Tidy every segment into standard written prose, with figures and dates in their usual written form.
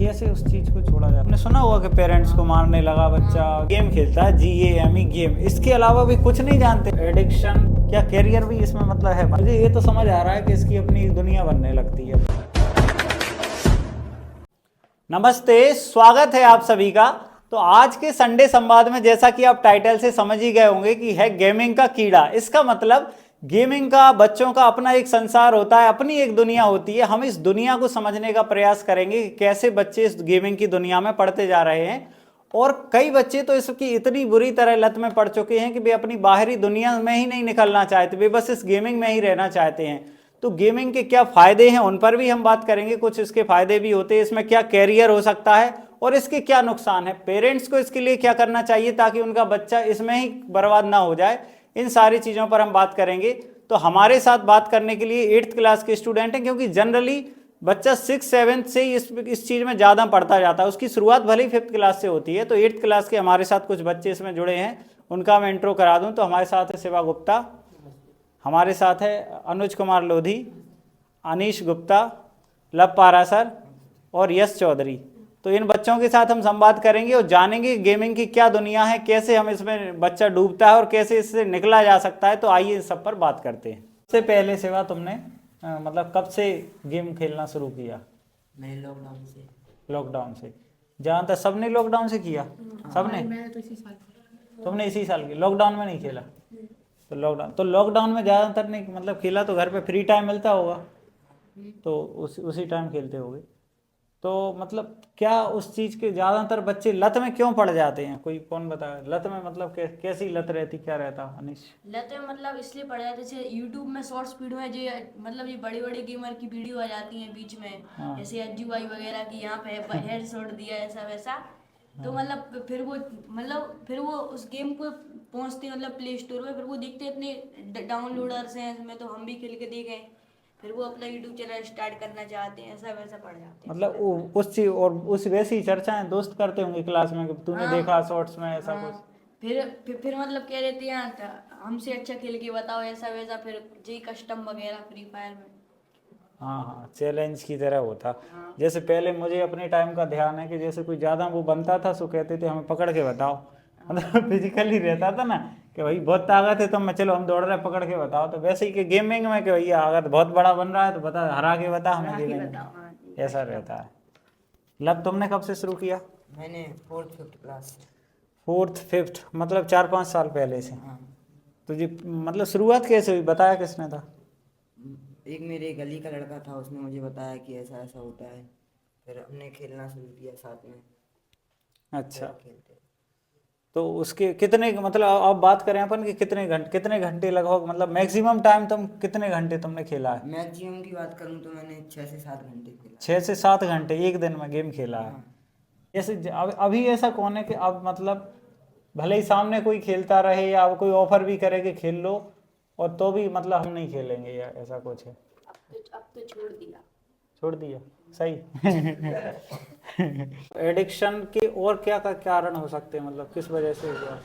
कैसे उस चीज को छोड़ा जाए। आपने सुना होगा कि पेरेंट्स को मारने लगा बच्चा, गेम खेलता है, GAME गेम, इसके अलावा भी कुछ नहीं जानते। एडिक्शन क्या कैरियर भी इसमें मतलब है। मुझे ये तो समझ आ रहा है कि इसकी अपनी दुनिया बनने लगती है। नमस्ते, स्वागत है आप सभी का। तो आज के संडे संवाद में जैसा कि आप टाइटल से समझ ही गए होंगे कि है गेमिंग का कीड़ा। इसका मतलब गेमिंग का बच्चों का अपना एक संसार होता है, अपनी एक दुनिया होती है। हम इस दुनिया को समझने का प्रयास करेंगे कि कैसे बच्चे इस गेमिंग की दुनिया में पड़ते जा रहे हैं। और कई बच्चे तो इसकी इतनी बुरी तरह लत में पड़ चुके हैं कि वे अपनी बाहरी दुनिया में ही नहीं निकलना चाहते, वे बस इस गेमिंग में ही रहना चाहते हैं। तो गेमिंग के क्या फायदे हैं उन पर भी हम बात करेंगे। कुछ इसके फायदे भी होते हैं, इसमें क्या कैरियर हो सकता है और इसके क्या नुकसान है, पेरेंट्स को इसके लिए क्या करना चाहिए ताकि उनका बच्चा इसमें ही बर्बाद ना हो जाए। इन सारी चीज़ों पर हम बात करेंगे। तो हमारे साथ बात करने के लिए 8th क्लास के स्टूडेंट हैं, क्योंकि जनरली बच्चा 6th-7th से ही इस चीज़ में ज़्यादा पढ़ता जाता है। उसकी शुरुआत भले ही 5th क्लास से होती है। तो 8th क्लास के हमारे साथ कुछ बच्चे इसमें जुड़े हैं, उनका मैं इंट्रो करा दूं। तो हमारे साथ है शिवा गुप्ता, हमारे साथ है अनुज कुमार लोधी, अनीश गुप्ता, लव पारासर और यश चौधरी। तो इन बच्चों के साथ हम संवाद करेंगे और जानेंगे गेमिंग की क्या दुनिया है, कैसे हम इसमें बच्चा डूबता है और कैसे इससे निकला जा सकता है। तो आइए इस सब पर बात करते हैं। सबसे पहले शिवा, तुमने मतलब कब से गेम खेलना शुरू किया? मैं लॉकडाउन से। लॉकडाउन से? जहाँ तक सबने लॉकडाउन से किया? सबने? मैं तो इसी साल तुमने इसी साल की लॉकडाउन में नहीं खेला? तो लॉकडाउन में ज़्यादातर नहीं मतलब खेला, तो घर पे फ्री टाइम मिलता होगा तो उसी टाइम खेलते होगे। तो मतलब क्या उस चीज़ के ज़्यादातर बच्चे लत में क्यों पड़ जाते हैं? कोई कौन बताए लत में मतलब कैसी लत रहती, क्या रहता अनीश? लत में मतलब इसलिए पड़ जाते, जैसे यूट्यूब में शॉर्ट्स वीडियो में जो मतलब ये बड़ी बड़ी गेमर की वीडियो आ जाती हैं बीच में, हाँ। जैसे अज्जू भाई वगैरह की, यहाँ पे हेड शॉट दिया ऐसा वैसा। तो मतलब फिर वो उस गेम को पहुंचते मतलब प्ले स्टोर में, फिर वो देखते इतने डाउनलोडर्स हैं इसमें, तो हम भी खेल के देखें, फिर वो अपना यूट्यूब चैनल स्टार्ट करना चाहते हैं, ऐसा वैसा पड़ जाते हैं। मतलब उस चीज और उस वैसी चर्चाएं दोस्त करते होंगे क्लास में कि तूने देखा शॉर्ट्स में ऐसा कुछ? फिर मतलब कह देते हैं हमसे अच्छा खेल के बताओ ऐसा वैसा, फिर जी कस्टम वगैरह फ्री फायर में। हाँ हाँ, चैलेंज की तरह होता। जैसे पहले मुझे अपने टाइम का ध्यान है कि जैसे कोई ज़्यादा वो बनता था तो कहते थे हमें पकड़ के बताओ। मतलब फिजिकली रहता था ना कि भाई बहुत ताकत है तो मैं चलो हम दौड़ रहे पकड़ के बताओ। तो वैसे ही कि गेमिंग में कि भैया अगर बहुत बड़ा बन रहा है तो बता, हरा के बता हमें गेमिंग, ऐसा रहता है। लब तुमने कब से शुरू किया? मैंने 4th-5th क्लास। 4th-5th मतलब 4-5 साल पहले से। हाँ। तो जी मतलब शुरुआत कैसे हुई, बताया किसने था? एक मेरे गली का लड़का था, उसने मुझे बताया कि ऐसा ऐसा होता है, फिर हमने खेलना शुरू किया साथ में। अच्छा, खेलते। तो उसके कितने मतलब अब बात करें अपन कि कितने घंटे लगभग मतलब मैक्सिमम टाइम तुम कितने घंटे तुमने खेला है? मैक्सिमम की बात करूँ तो मैंने 6 से 7 घंटे खेला। 6 से 7 घंटे एक दिन में गेम खेला है? हाँ। जैसे अभी ऐसा कौन है कि अब मतलब भले ही सामने कोई खेलता रहे या अब कोई ऑफर भी करे कि खेल लो और तो भी मतलब हम नहीं खेलेंगे, या ऐसा कुछ है? अब तो छोड़ दिया, सही। एडिक्शन के और क्या का कारण हो सकते हैं, मतलब किस वजह से हुआ?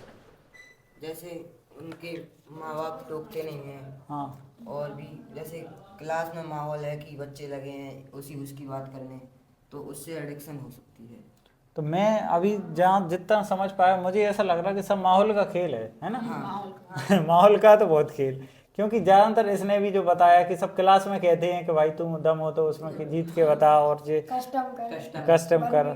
जैसे उनके माँ बाप टोकते नहीं हैं। हाँ। और भी जैसे क्लास में माहौल है कि बच्चे लगे हैं उसकी बात करने, तो उससे एडिक्शन हो सकती है। तो मैं अभी जहाँ जितना समझ पाया मुझे ऐसा लग रहा है कि सब माहौल का खेल है ना? हाँ। माहौल का तो बहुत खेल, क्योंकि ज़्यादातर इसने भी जो बताया कि सब क्लास में कहते हैं कि भाई तुम दम हो तो उसमें कि जीत के बता और जे कस्टम कर।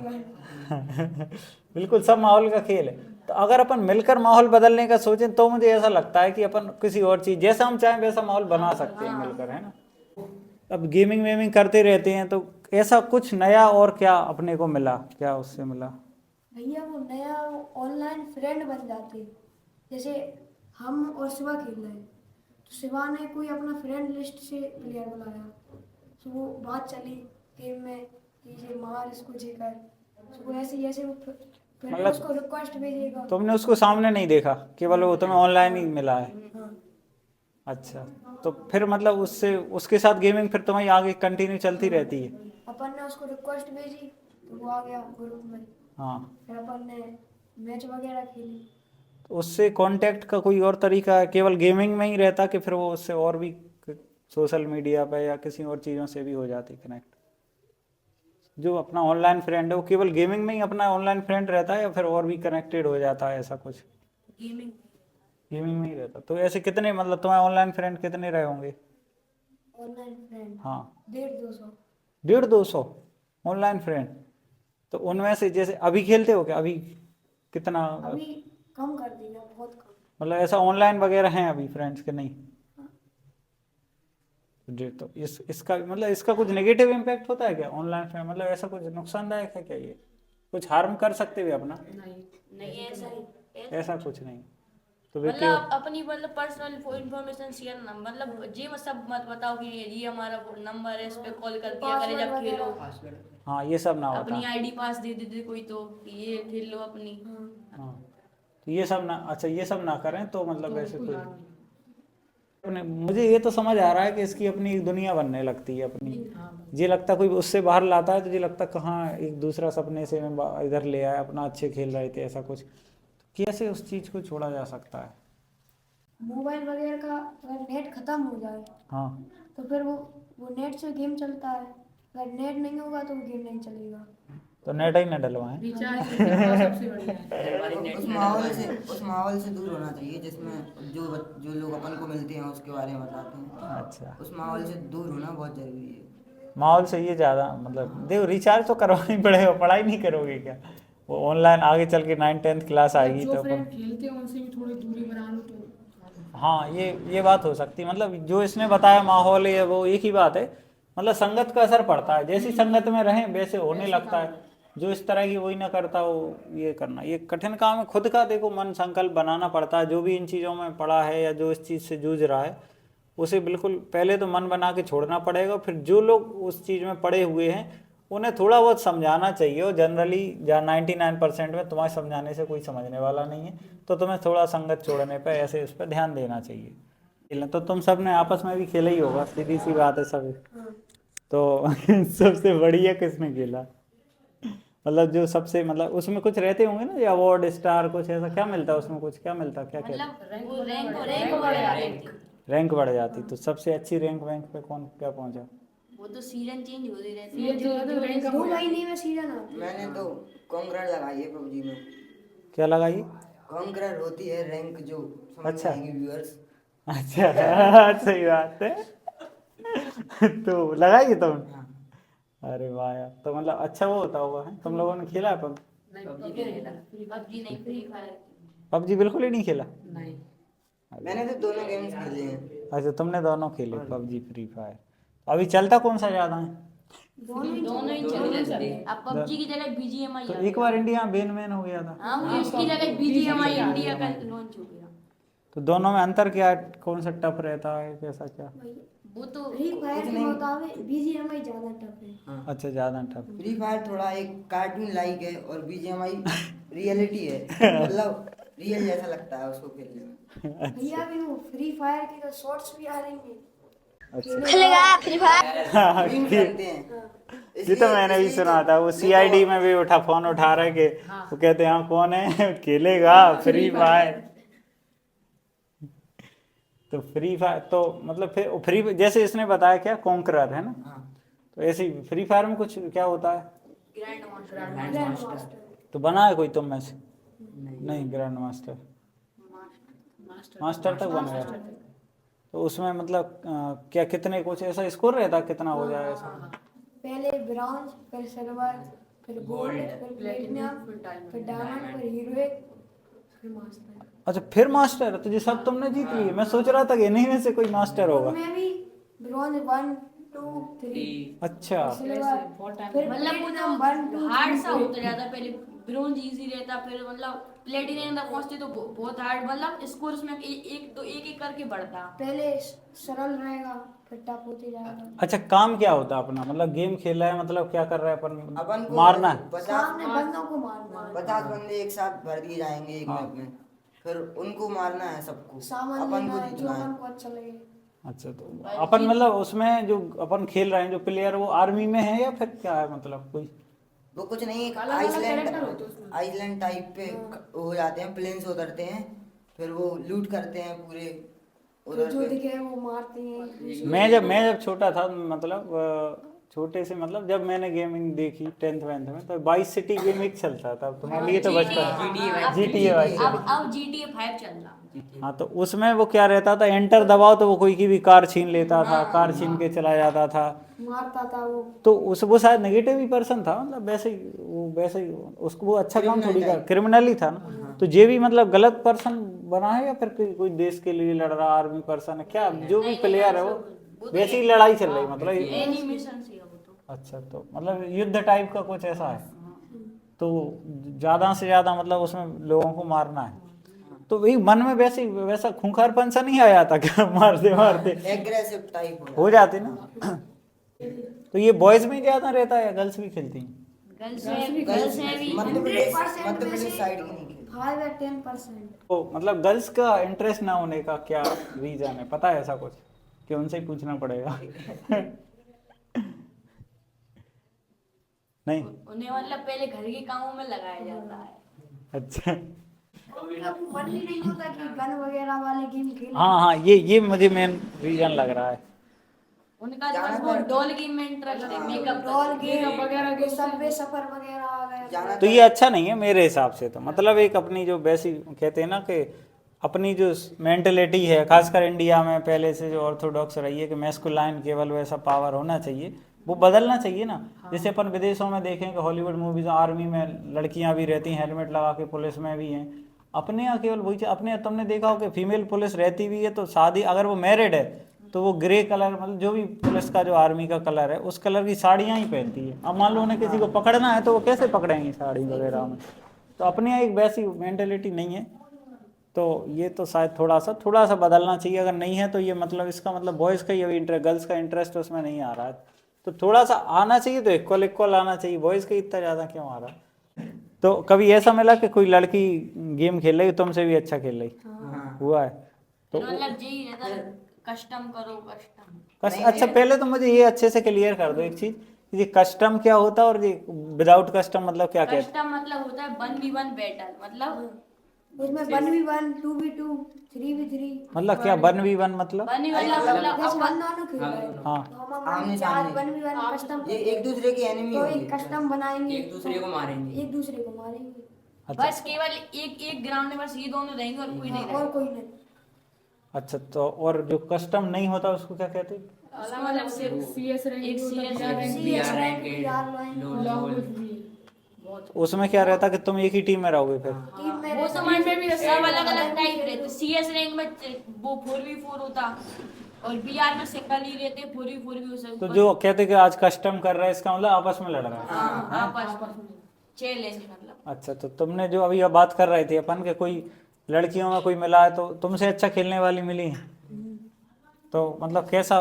बिल्कुल, सब माहौल का खेल है। तो अगर अपन मिलकर माहौल बदलने का सोचें तो मुझे ऐसा लगता है कि अपन किसी और चीज़ जैसा हम चाहें वैसा माहौल बना सकते हैं मिलकर, है ना? अब गेमिंग वेमिंग करते रहते हैं तो ऐसा कुछ नया और क्या अपने को मिला, क्या उससे मिला? भैया वो नया ऑनलाइन फ्रेंड बन जाते हैं। जैसे हम और शिवा खेल रहे हैं तो शिवा ने कोई अपना फ्रेंड लिस्ट से प्लेयर बुलाया, तो वो बात चली गेम में कि ये मार इसको जेकर, तो वो ऐसे वो फिर मतलब उसको रिक्वेस्ट भेजेगा। तुमने उसको सामने नहीं देखा, केवल वो तुम्हें ऑनलाइन ही मिला है? हाँ। अच्छा, तो फिर मतलब उससे उसके साथ गेमिंग फिर तुम्हारी आगे कंटिन्यू चलती रहती है? अपन ने उसको रिक्वेस्ट भेजी तो वो आ गया ग्रुप में, हाँ। फिर अपन ने मैच वगैरह खेली। तो उससे कांटेक्ट का कोई और तरीका है, केवल गेमिंग में ही रहता कि फिर वो उससे और भी सोशल मीडिया पे या किसी और चीज़ों से भी हो जाती कनेक्ट? जो अपना ऑनलाइन फ्रेंड है वो केवल गेमिंग में ही अपना ऑनलाइन फ्रेंड रहता है या फिर और भी कनेक्टेड हो जाता है ऐसा कुछ? गेमिंग गेमिंग में ही रहता। तो ऐसे कितने मतलब तुम्हारे ऑनलाइन फ्रेंड कितने रहे होंगे? ऑनलाइन फ्रेंड हाँ 150-200। 150-200 ऑनलाइन फ्रेंड। तो उनमें से जैसे अभी खेलते हो क्या? अभी कितना अभी कम कर दिया, बहुत कम। मतलब ऐसा ऑनलाइन वगैरह हैं अभी फ्रेंड्स के नहीं? जी, तो इसका मतलब इसका कुछ नेगेटिव इम्पैक्ट होता है क्या ऑनलाइन फ्रेंड? मतलब ऐसा कुछ नुकसानदायक है क्या? ये कुछ हार्म कर सकते भी अपना? नहीं ऐसा नहीं ऐसा कुछ नहीं। तो वे मतलब अपनी मतलब पर्सनल इंफॉर्मेशन शेयर ना मतलब जी मत सब मत बताओ कि ये हमारा नंबर है, इस पे कॉल कर दिया करे जब खेलो। हाँ ये सब ना होता। अपनी आईडी पास दे देते कोई तो कि ये खेल लो अपनी। हाँ तो ये सब ना, अच्छा ये सब ना करें तो मतलब ऐसे कोई मुझे ये तो समझ आ रहा है कि इसकी अपनी एक दुनिया बनने लगती है अपनी। ये लगता कोई उससे बाहर लाता है तो ये लगता कहाँ एक दूसरा सपने से इधर ले आया, अपना अच्छे खेल रहे थे ऐसा कुछ। कैसे उस चीज को छोड़ा जा सकता है? मोबाइल वगैरह का अगर नेट खत्म हो जाए हाँ तो फिर वो नेट से गेम चलता है, अगर नेट नहीं होगा तो वो गेम नहीं चलेगा। तो नेट ही ना डलवाएं। उस माहौल से दूर होना चाहिए जिसमें जो लोग अपन को मिलते हैं उसके बारे में बताते हैं। अच्छा उस माहौल से दूर होना बहुत जरूरी है। माहौल से ये ज़्यादा मतलब देखो रिचार्ज तो करवाना ही पड़ेगा, पढ़ाई नहीं करोगे क्या? वो ऑनलाइन आगे चल के 9th-10th क्लास आएगी तो अपन खेलते हैं उनसे भी थोड़ी दूरी बना लो तो। हाँ ये बात हो सकती है। मतलब जो इसने बताया माहौल है वो एक ही बात है, मतलब संगत का असर पड़ता है। जैसी संगत में रहें वैसे होने लगता है। जो इस तरह की वही ना करता वो ये करना ये कठिन काम है। खुद का देखो मन संकल्प बनाना पड़ता है। जो भी इन चीज़ों में पड़ा है या जो इस चीज़ से जूझ रहा है उसे बिल्कुल पहले तो मन बना के छोड़ना पड़ेगा। फिर जो लोग उस चीज़ में पड़े हुए हैं उन्हें थोड़ा बहुत समझाना चाहिए। और जनरली जहाँ 99% में तुम्हारे समझाने से कोई समझने वाला नहीं है तो तुम्हें थोड़ा संगत छोड़ने पर ऐसे उस पर ध्यान देना चाहिए। तो तुम सब ने आपस में भी खेला ही होगा, सीधी सी बात है सब। तो सबसे बढ़िया किसने खेला? मतलब जो सबसे मतलब उसमें कुछ रहते होंगे ना, ये अवार्ड स्टार कुछ ऐसा क्या मिलता है उसमें? कुछ क्या मिलता क्या क्या? मतलब वो रैंक बढ़ जाती। रैंक बढ़ जाती। तो सबसे अच्छी रैंक वैंक पे कौन क्या पहुंचा? वो तो सीजन चेंज होती रहती है। ये जो है तो रैंक 2 महीने में सीजन आता है। मैंने तो कॉन्करर लगाई है पबजी में। क्या लगाई? कॉन्करर होती है रैंक जो समझ अच्छा। जाएंगे व्यूअर्स। अच्छा सही बात है। तो लगाई तुम? अरे वाह यार, तो मतलब अच्छा वो होता होगा है? तुम लोगों ने खेला है पबजी नहीं फ्री फायर। पबजी बिल्कुल ही नहीं खेला? नहीं। मैंने तो दोनों गेम्स खेले हैं। अच्छा तुमने दोनों खेले, पबजी फ्री फायर। अभी चलता कौन सा ज़्यादा है? दोनों ही चल रहे हैं। अब पबजी की जगह बीजीएमआई तो एक बार इंडिया बैन हो गया था। हाँ वो इसकी जगह बीजीएमआई इंडिया का लॉन्च हो गया। तो दोनों में अंतर क्या है? कौन सा टफ रहता है कैसा क्या? वो तो फ्री फायर के मुताबिक बीजीएमआई ज्यादा टफ है। अच्छा ज़्यादा टफ। फ्री फायर थोड़ा एक कार्टून लाइक है और बीजीएमआई रियलिटी है। मतलब रियल जैसा लगता है उसको खेलने में। भैया भी वो फ्री फायर की तो शॉर्ट्स भी आ रही हैं। मीम करते हैं। ये तो मैंने भी सुना था। वो सीआईडी में भी उठा फोन उठा रहे के वो कहते हैं हाँ कौन है खेलेगा फ्री फायर। तो फ्री फायर तो मतलब फिर फ्री जैसे इसने बताया क्या कॉन्करर है ना, तो ऐसे ही फ्री फायर में कुछ क्या होता है? Grand master. तो बना है कोई तुम में से? नहीं ग्रैंड मास्टर मास्टर तक बन गया। तो उसमें मतलब क्या कितने कुछ ऐसा स्कोर रहता कितना हो जाए ऐसा? पहले ब्रॉन्ज, फिर सिल्वर, फिर गोल्ड, फिर प्लेटिनम, फिर डायमंड, फिर हीरोइक, फिर मास्टर। अच्छा फिर मास्टर? तो ये सब तुमने जीत लिए? मैं सोच रहा था कि इन्हीं में से कोई मास्टर होगा। उनमें भी ब्रॉन्ज 1, 2, 3, अच्छा सिल्वर, फिर मतलब वो प्लेटिनम 1, 2, हार्ड सा होता जाता। पहले ब्रोंज इजी रहता, फिर मतलब प्लेटिनम तक पहुंचते तो बहुत हार्ड। मतलब स्कोर उसमें एक करके बढ़ता। पहले सरल रहेगा फिर टफ होते जाएगा। अच्छा काम क्या होता है अपना? मतलब गेम खेल रहा है मतलब क्या कर रहा है अपन अपन? को मारना है? 50 सामने बंदों को मारना है। 50 बंदे एक साथ भर दिए जाएंगे एक मैप में, फिर उनको मारना है सबको। सामान अपन लेना को है जो जीतना है। अपन को अच्छा लगे। अच्छा तो अपन मतलब उसमें जो अपन खेल रहे हैं जो प्लेयर वो आर्मी में है या फिर क्या है? मतलब कोई वो कुछ नहीं, एक आइसलैंड टाइप पे हो जाते हैं, प्लेन्स उतरते हैं, फिर वो लूट करते हैं पूरे उधर जो पे। दिखे वो मारते हैं। मैं जब छोटा था मतलब छोटे से मतलब जब मैंने गेमिंग देखी 10th में तो वाइस सिटी गेम एक चलता था, तुम्हारे लिए तो बचपन GTA वाइस सिटी। अब GTA 5 चल रहा। हाँ तो उसमें वो क्या रहता था, एंटर दबाओ तो वो कोई की भी कार छीन लेता था, कार छीन के चला जाता था। मारता था वो। तो उस वो शायद नेगेटिव ही पर्सन था, मतलब वैसे ही उसको वो अच्छा काम थोड़ी कर, क्रिमिनल ही था ना। तो ये भी मतलब गलत पर्सन बना है या फिर कोई देश के लिए लड़ रहा आर्मी पर्सन है क्या, जो भी प्लेयर है वो वैसे ही लड़ाई चल रही मतलब एनिमेशन से है वो तो। अच्छा तो मतलब युद्ध टाइप का कुछ ऐसा है, तो ज्यादा से ज्यादा मतलब उसमें लोगों को मारना है। तो वही मन में वैसा खूंखारपन सा नहीं आया था क्या, मारते मारते एग्रेसिव टाइप हो जाते ना। तो ये बॉयज में ज्यादा रहता है या गर्ल्स भी खेलती हैं? गर्ल्स है भी। मध्य 100% प्रदेश साइड की नहीं खेलते। 5 या 10%। तो मतलब गर्ल्स का इंटरेस्ट ना होने का क्या रीजन है, पता है ऐसा कुछ कि उनसे ही पूछना पड़ेगा? नहीं उन्हें मतलब पहले घर के कामों में लगाया जाता है। अच्छा मन ही नहीं होता कि गन वगैरह वाले गेम खेलें। हाँ ये मुझे मेन रीजन लग रहा है। उनका तो बस वो डॉल गेम में इंटरेस्ट है, मेकअप डॉल गेम वगैरह के सबवे सफर वगैरह आ गए। तो ये अच्छा नहीं है मेरे हिसाब से, तो मतलब एक अपनी जो वैसी कहते हैं ना कि अपनी जो मेंटलिटी है, खासकर इंडिया में पहले से जो ऑर्थोडॉक्स रही है कि मैस्कुलाइन केवल वैसा पावर होना चाहिए, वो बदलना चाहिए ना। जैसे अपन विदेशों में देखें कि हॉलीवुड मूवीज, आर्मी में लड़कियां भी रहती हैं हेलमेट लगा के, पुलिस में भी हैं। अपने यहाँ केवल वही अपने तुमने देखा हो कि फीमेल पुलिस रहती भी है तो शादी अगर वो मैरिड है तो वो ग्रे कलर मतलब जो भी पुलिस का जो आर्मी का कलर है उस कलर की साड़ियाँ ही पहनती है। अब मान लो उन्हें किसी को पकड़ना है तो वो कैसे पकड़ेंगी साड़ी वगैरह में। तो अपने यहाँ एक वैसी मेंटेलिटी नहीं है, तो ये तो शायद थोड़ा सा बदलना चाहिए। अगर नहीं है तो ये मतलब इसका मतलब बॉयज़ का ही अभी इंटरेस्ट, गर्ल्स का इंटरेस्ट उसमें नहीं आ रहा है, तो थोड़ा सा आना चाहिए, तो इक्वल आना चाहिए। बॉयज़ का इतना ज़्यादा क्यों आ रहा है? तो कभी ऐसा मिला कि कोई लड़की गेम खेल रही तुमसे भी अच्छा खेल रही हुआ है? तो मतलब जी कस्टम करो कस्टम। अच्छा पहले तो मुझे ये अच्छे से क्लियर कर दो एक चीज, ये कस्टम क्या होता है और ये विदाउट कस्टम मतलब क्या कहते हैं? कस्टम मतलब होता है 1v1 बैटल, मतलब उसमें 1v1 2v2 3v3। मतलब क्या 1v1 मतलब? 1v1 मतलब जैसे हम दोनों खेल रहे हैं हाँ तो हम आमने चार सामने। 1v1 कस्टम ये एक दूसरे की एनिमी तो होगी। एक कस्टम बनाएंगे, एक दूसरे को मारेंगे। एक दूसरे को मारेंगे। बस केवल एक ग्राउंड में बस ये दोनों रहेंगे और कोई नहीं और रहेगा। कोई नहीं। अच्छा तो और जो कस्टम नहीं होता उसको क्या कहते हैं? उसको मतलब सिर्फ CS रैंक एक होता है, CS PR rank, CS PR rank, rank, PR rank, long भी है। बहुत उसमें क्या रहता कि तुम एक ही टीम में रहोगे फिर? टीम में वो तो रहते हैं। में भी सब अलग अलग टाइप रहते। CS रैंक में वो 4v4 होता और BR में सिंगल ही रहते, 4v4 भी हो सकता। तो जो कहते कि आज कस्टम कर रहा है इसका मतलब आपस में लड़ रहा है। हाँ आपस में चैलेंज मतलब। अच्छा तो तुमने जो अभी बात कर रहे थे अपन के कोई लड़कियों में कोई मिला है तो तुमसे अच्छा खेलने वाली मिली है, तो मतलब कैसा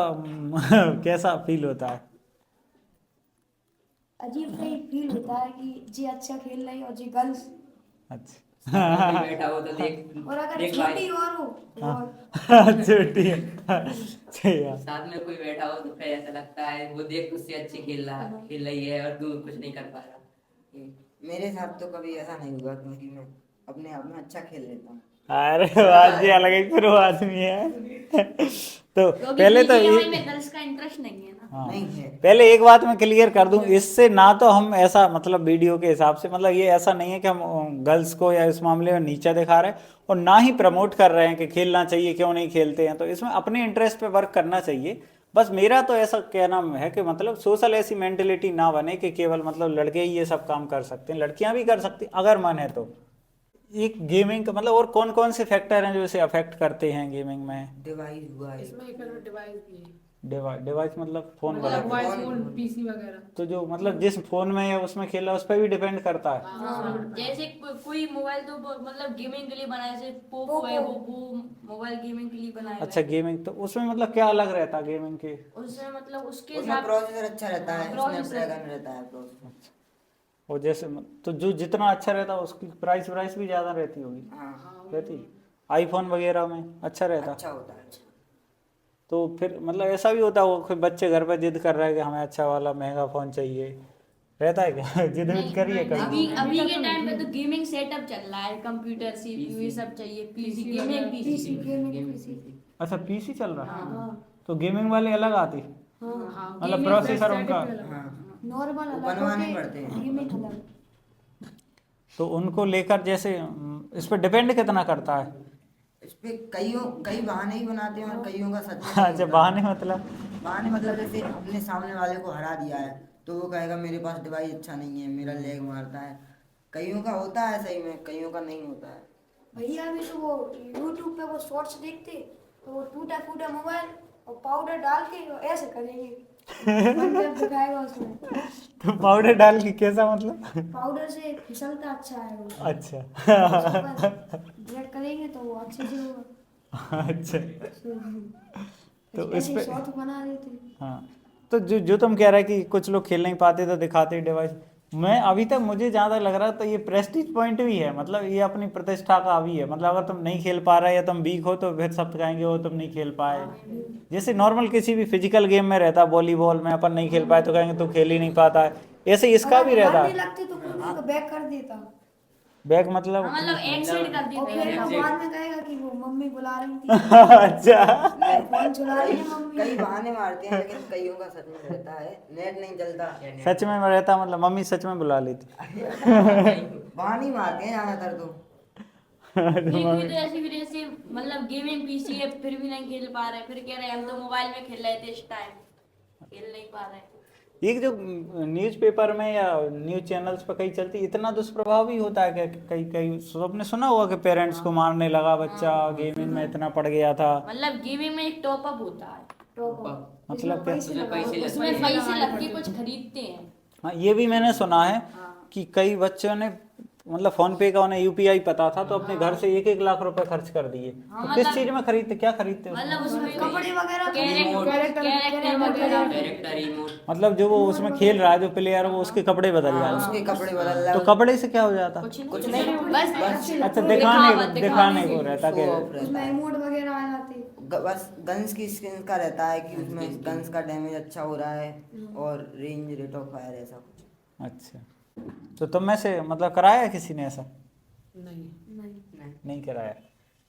कैसा फील होता है? अजीब सा ही फील होता है कि जी अच्छा खेल रही और जी गर्ल्स, अच्छा कोई बैठा हो तो देख और अगर देख भाई, छोटी और हो और छोटी है सही है। साथ में कोई बैठा हो तो फिर ऐसा लगता है वो देख उससे अच्छी खेल रही है और तू कुछ नहीं कर पा रहा। मेरे साथ तो कभी ऐसा नहीं हुआ क्योंकि मैं अपने आप में अच्छा खेल लेता हूँ। अरे बात जी अलग ही फिर वो आदमी है। तो क्योंकि पहले तो BGMI ये में गर्ल्स का इंटरेस्ट नहीं है ना। हाँ। नहीं है। पहले एक बात मैं क्लियर कर दूं, इससे ना तो हम ऐसा मतलब वीडियो के हिसाब से मतलब ये ऐसा नहीं है कि हम गर्ल्स को या इस मामले में नीचा दिखा रहे हैं और ना ही प्रमोट कर रहे हैं कि खेलना चाहिए क्यों नहीं खेलते हैं। तो इसमें अपने इंटरेस्ट पे वर्क करना चाहिए। बस मेरा तो ऐसा कहना है कि मतलब सोशल ऐसी मेंटेलिटी ना बने कि केवल मतलब लड़के ही ये सब काम कर सकते हैं, लड़कियां भी कर सकती अगर मन है तो। एक गेमिंग का मतलब और कौन कौन से फैक्टर हैं जो इसे अफेक्ट करते हैं गेमिंग में? डिवाइस हुआ है। इसमें एक डिवाइस भी है, डिवाइस मतलब फोन मतलब वाला? मोबाइल फोन पीसी वगैरह। तो जो मतलब जिस फोन में है उसमें खेला उस पर भी डिपेंड करता है। जैसे कोई मोबाइल तो मतलब गेमिंग के लिए बनाया, जैसे पोको है वो मोबाइल गेमिंग के लिए बनाया अच्छा गेमिंग, तो उसमें मतलब क्या अलग रहता है गेमिंग के? उसमें मतलब उसके उसमें साथ प्रोसेसर अच्छा रहता है, प्रोसेसर। स्नैपड्रैगन रहता है प्रोसेसर। और जैसे तो जो जितना अच्छा रहता है उसकी प्राइस भी ज़्यादा रहती होगी, हाँ रहती आईफोन वगैरह में अच्छा रहता। अच्छा होता है। तो फिर मतलब ऐसा भी होता है वो कोई बच्चे घर पर जिद कर रहे हैं कि हमें अच्छा वाला महंगा फ़ोन चाहिए, रहता है क्या? जिद विद करिए कभी? अभी के टाइम पे तो गेमिंग सेटअप चल रहा है, कंप्यूटर CPU ये सब चाहिए, PC gaming PC. Gaming PC. अच्छा पीसी चल रहा है, तो गेमिंग वाले अलग आती? हाँ मतलब gaming प्रोसेसर static उनका। पे अलग। हाँ नॉर्मल वो अलग बनवाने होते, पड़ते हैं। गेमिंग अलग। तो उनको लेकर जैसे इस पे डिपेंड कितना करता है? इस पे कई बहाने ही बनाते हैं और कईयों का सच में नहीं अच्छा, होता। बहाने मतलब? बहाने मतलब जैसे अपने सामने वाले को हरा दिया है तो वो कहेगा मेरे पास डिवाइस अच्छा नहीं है, मेरा लैग मारता है। कईयों का होता है सही में, कईयों का नहीं होता है। भैया भी तो वो यूट्यूब पे वो शॉर्ट्स देखते, तो वो टूटा फूटा मोबाइल और पाउडर डाल के वो ऐसे करेंगे, मतलब दिखाएगा उसमें। तो पाउडर डाल के कैसा मतलब? पाउडर से फिसलता अच्छा है वो। अच्छा। ब्रेक करेंगे तो वो अच्छे से होगा। अच्छा, तो इस ऐसे पे शॉर्ट बना देते। हाँ। तो जो जो तुम कह रहे कि कुछ लोग खेल नहीं पाते तो दिखाते डिवाइस, मैं अभी तक मुझे जहाँ तक लग रहा है तो ये प्रेस्टीज पॉइंट भी है, मतलब ये अपनी प्रतिष्ठा का भी है। मतलब अगर तुम नहीं खेल पा रहे या तुम वीक हो तो फिर सब कहेंगे वो तुम नहीं खेल पाए। जैसे नॉर्मल किसी भी फिजिकल गेम में रहता, वॉलीबॉल में अपन नहीं खेल पाए तो कहेंगे तू खेल ही नहीं पाता है, ऐसे इसका भी अगर रहता डर नहीं है। लगती तो कोई को बैक कर देता, बैक हाँ मतलब? मतलब एक्सेप्ट कर और देते फिर हैं। बाद में कहेगा कि वो मम्मी बुला रही थी, अच्छा। फोन चला रही है मम्मी। कई बहाने मारते हैं लेकिन कईयों का सच में रहता है, नेट नहीं चलता। सच में रहता मतलब मम्मी सच में बुला लेती? बहाने ही मारते हैं ज्यादातर तो। एक भी तो ऐसी भी जैसे मतलब गेमिंग पीसी है फिर भी नहीं खेल पा रहे, फिर कह रहे हैं हम तो मोबाइल में खेल रहे थे इस टाइम, खेल नहीं पा रहे। एक जो न्यूज़पेपर में या न्यूज़ चैनल्स पर कहीं चलती, इतना दुष्प्रभाव भी होता है कि कई कई सबने सुना होगा कि पेरेंट्स को मारने लगा बच्चा, गेमिंग में इतना पड़ गया था। मतलब गेमिंग में एक टॉप अप होता है, मतलब क्या? उसमें पैसे लगते उसमें हैं। पैसे लग के कुछ खरीदते हैं। हाँ, ये भी मैंने सुना है कि कई बच्चों ने मतलब फोन पे का उन्हें यूपीआई पता था तो अपने घर से 1-1 लाख रुपए खर्च कर दिए। तो किस चीज में खरीदते, क्या खरीदते उसमें? मतलब उसमें कपड़े वगैरह कैरेक्टर वगैरह कैरेक्टर इमोट। मतलब जो वो उसमें खेल रहा है जो प्लेयर, वो उसके कपड़े बदल हाँ, जाए। उसके कपड़े बदल रहा तो है। कपड़े से क्या हो जाता? कुछ नहीं, बस अच्छा, दिखावा दिखाने को रहता शो कि ऑफ रहता उसमें है। इमोट वगैरह आ जाते। बस गन्स की स्किन का रहता है कि उसमें गन्स का डैमेज अच्छा हो रहा है और रेंज रेट ऑफ फायर ऐसा कुछ। अच्छा, तो तुम में से मतलब कराया किसी ने ऐसा? नहीं नहीं कराया?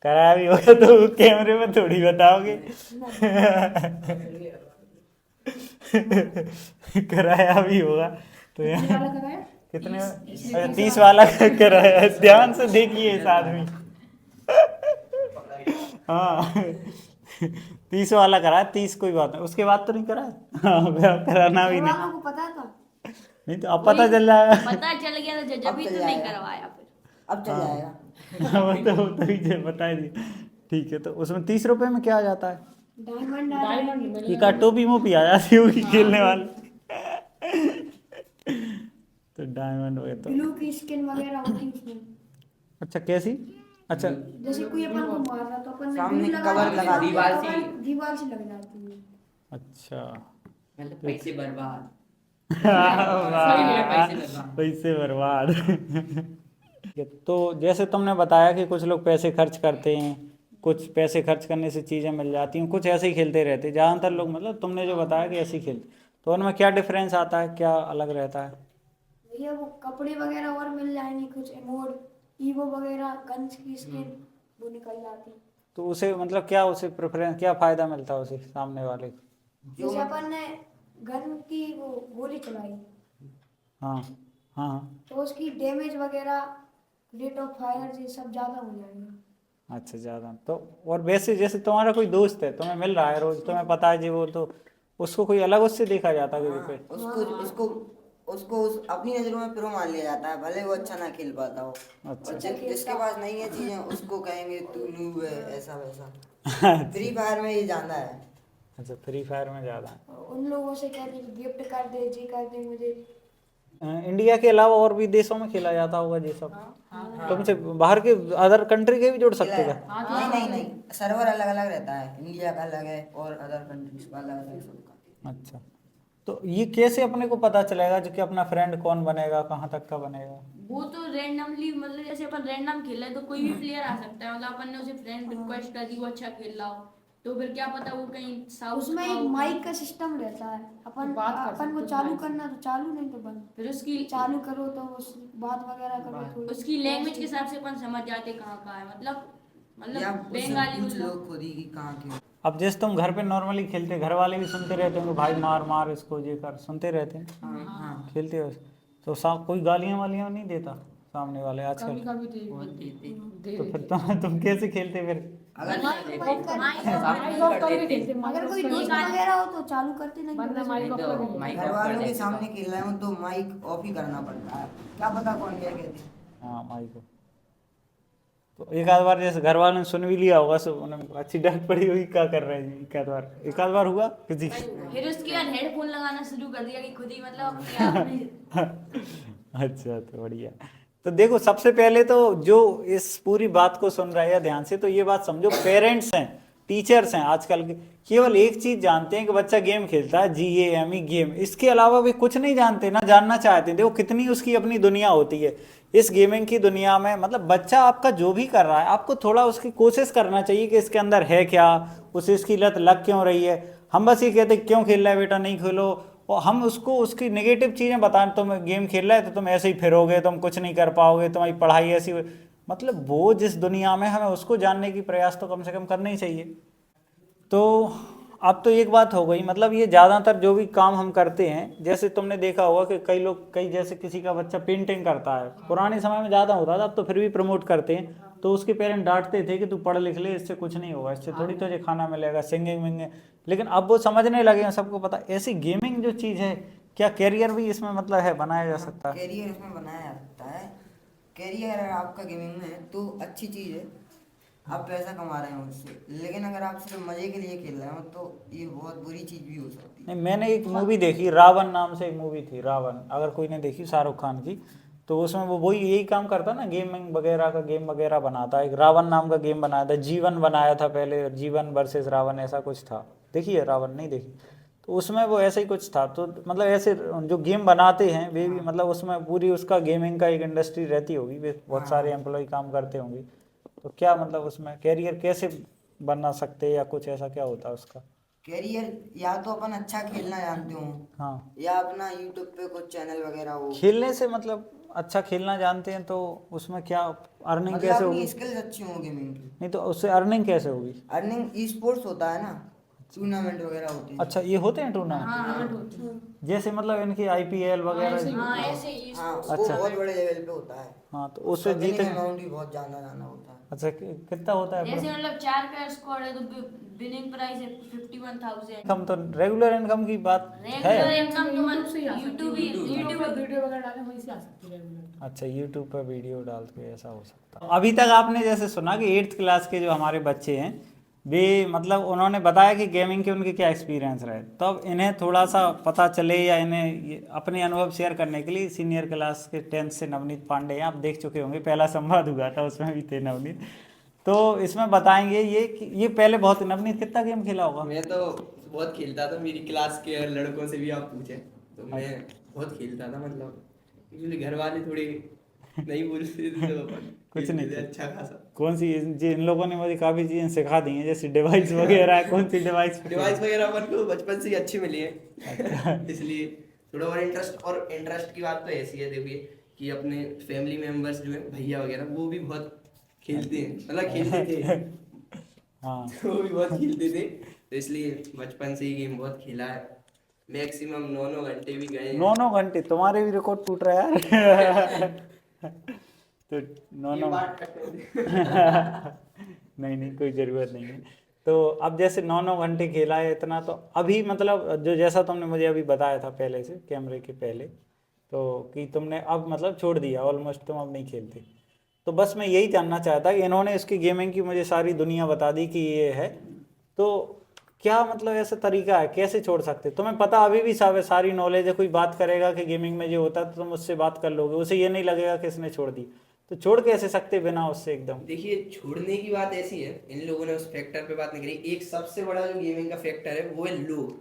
कराया भी होगा तो कैमरे में थोड़ी बताओगे। कराया भी होगा तो कितने वाला कराया? कितने? अच्छा, 30 वाला कराया है। ध्यान से देखिए इस आदमी। हाँ, 30 वाला कराया, 30 कोई बात नहीं, उसके बाद तो नहीं कराया। हाँ, कराना भी घर नहीं। वालों को पता था। नहीं तो अब पता चल जाएगा। पता चल गया तो जब भी अब चल तो नहीं जाएगा। करवाया फिर। अब चल जाएगा। वो तो ही बता दिए। ठीक है, तो उसमें 30 रुपए में क्या आ जाता है? डायमंड आ जाएंगे। एक आध टोपी मोपी आ जाती होगी खेलने वाले। तो डायमंड हो गया तो। ब्लू की स्किन वगैरह होती है उसमें। अच्छा, कैसी? अच्छा, जैसे कोई अपन को मार रहा तो अपन ने सामने ब्लू लगा कवर दिया, लगा दिया। कवर दीवार से लग जाती है। अच्छा। मतलब पैसे बर्बाद। पैसे बर्बाद। तो जैसे तुमने बताया कि कुछ लोग पैसे खर्च करते हैं, कुछ पैसे खर्च करने से चीज़ें मिल जाती हैं, कुछ ऐसे ही खेलते रहते हैं। ज़्यादातर लोग मतलब तुमने जो बताया कि ऐसे ही खेलते, तो उनमें क्या डिफरेंस आता है, क्या अलग रहता है? भैया वो कपड़े वगैरह और मिल जाएंगे, कुछ इमोट, ईवो वगैरह, गन्स की स्किन वो निकल जाती। तो उसे मतलब क्या, उसे प्रेफरेंस, क्या फ़ायदा मिलता है उसे सामने वाले को? जैसे अपन ने गन की वो गोली चलाई हाँ हाँ हाँ। तो उसकी डैमेज वगैरह, रेट ऑफ फायर ये सब ज़्यादा हो जाएगा। अच्छा, ज़्यादा तो। और वैसे जैसे तुम्हारा कोई दोस्त है, तुम्हें मिल रहा है रोज, तुम्हें पता है जी वो, तो उसको कोई अलग उससे देखा जाता है पे? उसको अपनी नजरों में प्रो मान लिया जाता है, भले वो अच्छा ना खेल पाता हो। अच्छा। और जिसके पास नहीं है चीजें उसको कहेंगे तू नूब है, ऐसा वैसा। फ्री फायर में ये ज्यादा है। अच्छा, फ्री फायर में ज़्यादा है। उन लोगों से कहते हैं गिफ्ट कर दे, जी कर दे मुझे। इंडिया के अलावा और भी देशों में खेला जाता होगा ये सब? तुमसे बाहर के अदर कंट्री के भी जुड़ सकते खेला क्या? है? नहीं, सर्वर अलग अलग रहता है, इंडिया का अलग है और अदर कंट्रीज का अलग अलग सबका। अच्छा, तो ये कैसे अपने को पता चलेगा जो कि अपना फ्रेंड कौन बनेगा, कहाँ तक का बनेगा? वो तो रैंडमली, मतलब जैसे अपन रैंडम खेले तो कोई भी प्लेयर आ सकता है। मतलब अपन ने उसे फ्रेंड रिक्वेस्ट कर दी, वो अच्छा खेल रहा हो तो फिर क्या पता वो कहीं साउथ उसमें का एक हो, माइक का सिस्टम रहता है, अपन को चालू करना तो चालू, नहीं तो बंद। फिर उसकी चालू करो तो उस बात वगैरह करो थोड़ी। उसकी लैंग्वेज के हिसाब से अपन समझ जाते कहाँ का है। मतलब या बंगाली पूछ लो मतलब खुद ही कि कहाँ के। अब जैसे तुम घर पे नॉर्मली खेलते, घर वाले भी सुनते रहते होंगे भाई मार मार इसको, ये कर, सुनते रहते हैं खेलते हो तो कोई गालियाँ वालियाँ नहीं देता सामने वाले आजकल? कभी कभी दे बोलते थे। दे तो फिर तुम कैसे खेलते फिर? अगर माइक ऑफ करके खेलते अगर कोई दोस्त वगैरह हो तो चालू करते नहीं वरना तो माइक ऑफ तो करके माइक घर ऑफ कर वालों के देते सामने खेल रहे हो तो माइक ऑफ ही करना पड़ता है, क्या पता कौन क्या कहते हैं। हाँ माइक को तो एक आध बार जैसे घर वालों ने सुन भी लिया होगा, सो उन्हें अच्छी डांट पड़ी होगी, क्या कर रहे हैं, एक आध बार हुआ किसी? फिर उसके बाद हेडफोन लगाना शुरू कर दिया कि खुद ही मतलब अपने आप में। अच्छा तो बढ़िया। तो देखो सबसे पहले तो जो इस पूरी बात को सुन रहा है ध्यान से, तो ये बात समझो, पेरेंट्स हैं, टीचर्स हैं आजकल के, केवल एक चीज जानते हैं कि बच्चा गेम खेलता है, GAME गेम, इसके अलावा वे कुछ नहीं जानते ना जानना चाहते। देखो कितनी उसकी अपनी दुनिया होती है इस गेमिंग की दुनिया में। मतलब बच्चा आपका जो भी कर रहा है, आपको थोड़ा उसकी कोशिश करना चाहिए कि इसके अंदर है क्या, उसे इसकी लत लग क्यों रही है। हम बस ये कहते क्यों खेल रहा है बेटा, नहीं खेलो, और हम उसको उसकी नेगेटिव चीज़ें बताएं, तुम गेम खेल रहा है तो तुम ऐसे ही फिरोगे, तुम कुछ नहीं कर पाओगे, तुम्हारी पढ़ाई ऐसी, मतलब वो जिस दुनिया में, हमें उसको जानने की प्रयास तो कम से कम करना ही चाहिए। तो अब तो एक बात हो गई, मतलब ये ज़्यादातर जो भी काम हम करते हैं, जैसे तुमने देखा होगा कि कई लोग, कई जैसे किसी का बच्चा पेंटिंग करता है, पुराने समय में ज़्यादा होता था, अब तो फिर भी प्रमोट करते हैं, तो उसके पेरेंट डांटते थे कि तू पढ़ लिख ले, इससे कुछ नहीं होगा, इससे थोड़ी तुझे खाना मिलेगा, सिंगिंग विंगिंग। लेकिन अब वो समझने लगे हैं, सबको पता ऐसी गेमिंग जो चीज़ है, क्या कैरियर भी इसमें मतलब है बनाया जा सकता है? कैरियर इसमें बनाया जा सकता है। कैरियर अगर आपका गेमिंग में है तो अच्छी चीज़ है, आप पैसा कमा रहे हो उससे। लेकिन अगर आप सिर्फ मजे के लिए खेल रहे हो तो ये बहुत बुरी चीज़ भी हो सकती है। नहीं, मैंने एक मूवी देखी, रावण नाम से एक मूवी थी, रावण, अगर कोई ने देखी, शाहरुख खान की, तो उसमें वो वही यही काम करता ना, गेमिंग वगैरह का, गेम वगैरह बनाता है। एक रावण नाम का गेम बनाया था, जीवन बनाया था पहले, जीवन वर्सेस रावण ऐसा कुछ था, देखिए रावण नहीं देखी? तो उसमें वो ऐसा ही कुछ था। तो मतलब ऐसे जो गेम बनाते हैं वे भी, मतलब उसमें पूरी उसका गेमिंग का एक इंडस्ट्री रहती होगी, वे बहुत सारे एम्प्लॉय काम करते होंगे। तो क्या मतलब उसमें कैरियर कैसे बना सकते हैं, या कुछ ऐसा क्या होता है उसका? कैरियर या तो अपन अच्छा खेलना जानते हो, हाँ, या अपना यूट्यूब पे कुछ चैनल वगैरह हो, खेलने से मतलब अच्छा खेलना जानते हैं तो उसमें क्या अर्निंग मतलब कैसे अपनी होगी? स्किल्स अच्छी हो गेमिंग की। नहीं तो उससे अर्निंग कैसे होगी? अर्निंग ई स्पोर्ट्स होता है ना, टूर्नामेंट वगैरह होते हैं। अच्छा, ये होते हैं टूर्नामेंट, जैसे मतलब इनकी IPL वगैरह? हाँ ऐसे ही हाँ, वो अच्छा। बहुत बड़े लेवल पे होता है। हाँ, तो उससे उसका जीते? अमाउंट भी बहुत ज्यादा जाना होता है। अच्छा, कितना होता है? जैसे मतलब 4 का स्क्वाड है तो विनिंग प्राइस है 51,000। इनकम तो रेगुलर इनकम की बात रेगुलर है? इनकम तो यूट्यूब से ही आ सकती है, यूट्यूब पर वीडियो वगैरह डाले वहीं से आ सकती है रेगुलर। अच्छा, यूट्यूब पर वीडियो डाल के ऐसा हो सकता है। अभी तक आपने जैसे सुना कि 8th क्लास के जो हमारे बच्चे हैं, वे मतलब उन्होंने बताया कि गेमिंग के उनके क्या एक्सपीरियंस रहे, तो अब इन्हें थोड़ा सा पता चले या इन्हें अपने अनुभव शेयर करने के लिए सीनियर क्लास के 10th से नवनीत पांडे हैं, आप देख चुके होंगे, पहला संवाद हुआ था उसमें भी थे नवनीत, तो इसमें बताएंगे ये पहले बहुत, नवनीत कितना गेम खेला होगा? मैं तो बहुत खेलता था, मेरी क्लास के लड़कों से भी आप पूछे तो मैं बहुत खेलता था। मतलब एक्चुअली घर वाले थोड़े नहीं बोलते थे तो अपन कुछ नहीं खेलते थे अच्छा खासा। कौन सी जी इन लोगों ने मुझे काफ़ी चीज़ें सिखा दी हैं, जैसे डिवाइस वगैरह, कौन सी डिवाइस वगैरह अपन को बचपन से ही अच्छी मिली है इसलिए थोड़ा और इंटरेस्ट की बात तो ऐसी है, देखिए कि अपने फैमिली मेंबर्स जो है भैया वगैरह वो भी बहुत खेलते हैं, मतलब खेलते थे हाँ, वो भी बहुत खेलते थे, तो इसलिए बचपन से ही गेम बहुत खेला है। मैक्सिमम 9 घंटे भी गए हैं। 9 घंटे? तुम्हारे भी रिकॉर्ड टूट रहा है यार तो 9 बात करते नहीं कोई ज़रूरत नहीं है। तो अब जैसे 9 घंटे खेला है इतना, तो अभी मतलब जो जैसा तुमने मुझे अभी बताया था पहले से, कैमरे के पहले, तो कि तुमने अब मतलब छोड़ दिया ऑलमोस्ट, तुम अब नहीं खेलते, तो बस मैं यही जानना चाहता कि इन्होंने इसकी गेमिंग की मुझे सारी दुनिया बता दी कि ये है, तो क्या मतलब ऐसा तरीका है कैसे छोड़ सकते? तुम्हें पता अभी भी सब है, सारी नॉलेज है, कोई बात करेगा कि गेमिंग में जो होता है तो तुम उससे बात कर लोगे, उसे ये नहीं लगेगा कि इसने छोड़ दी, तो छोड़ कैसे सकते बिना उससे एकदम? देखिए छोड़ने की बात ऐसी है, इन लोगों ने उस फैक्टर पे बात नहीं करी। एक सबसे बड़ा जो गेमिंग का फैक्टर है वो है लोग।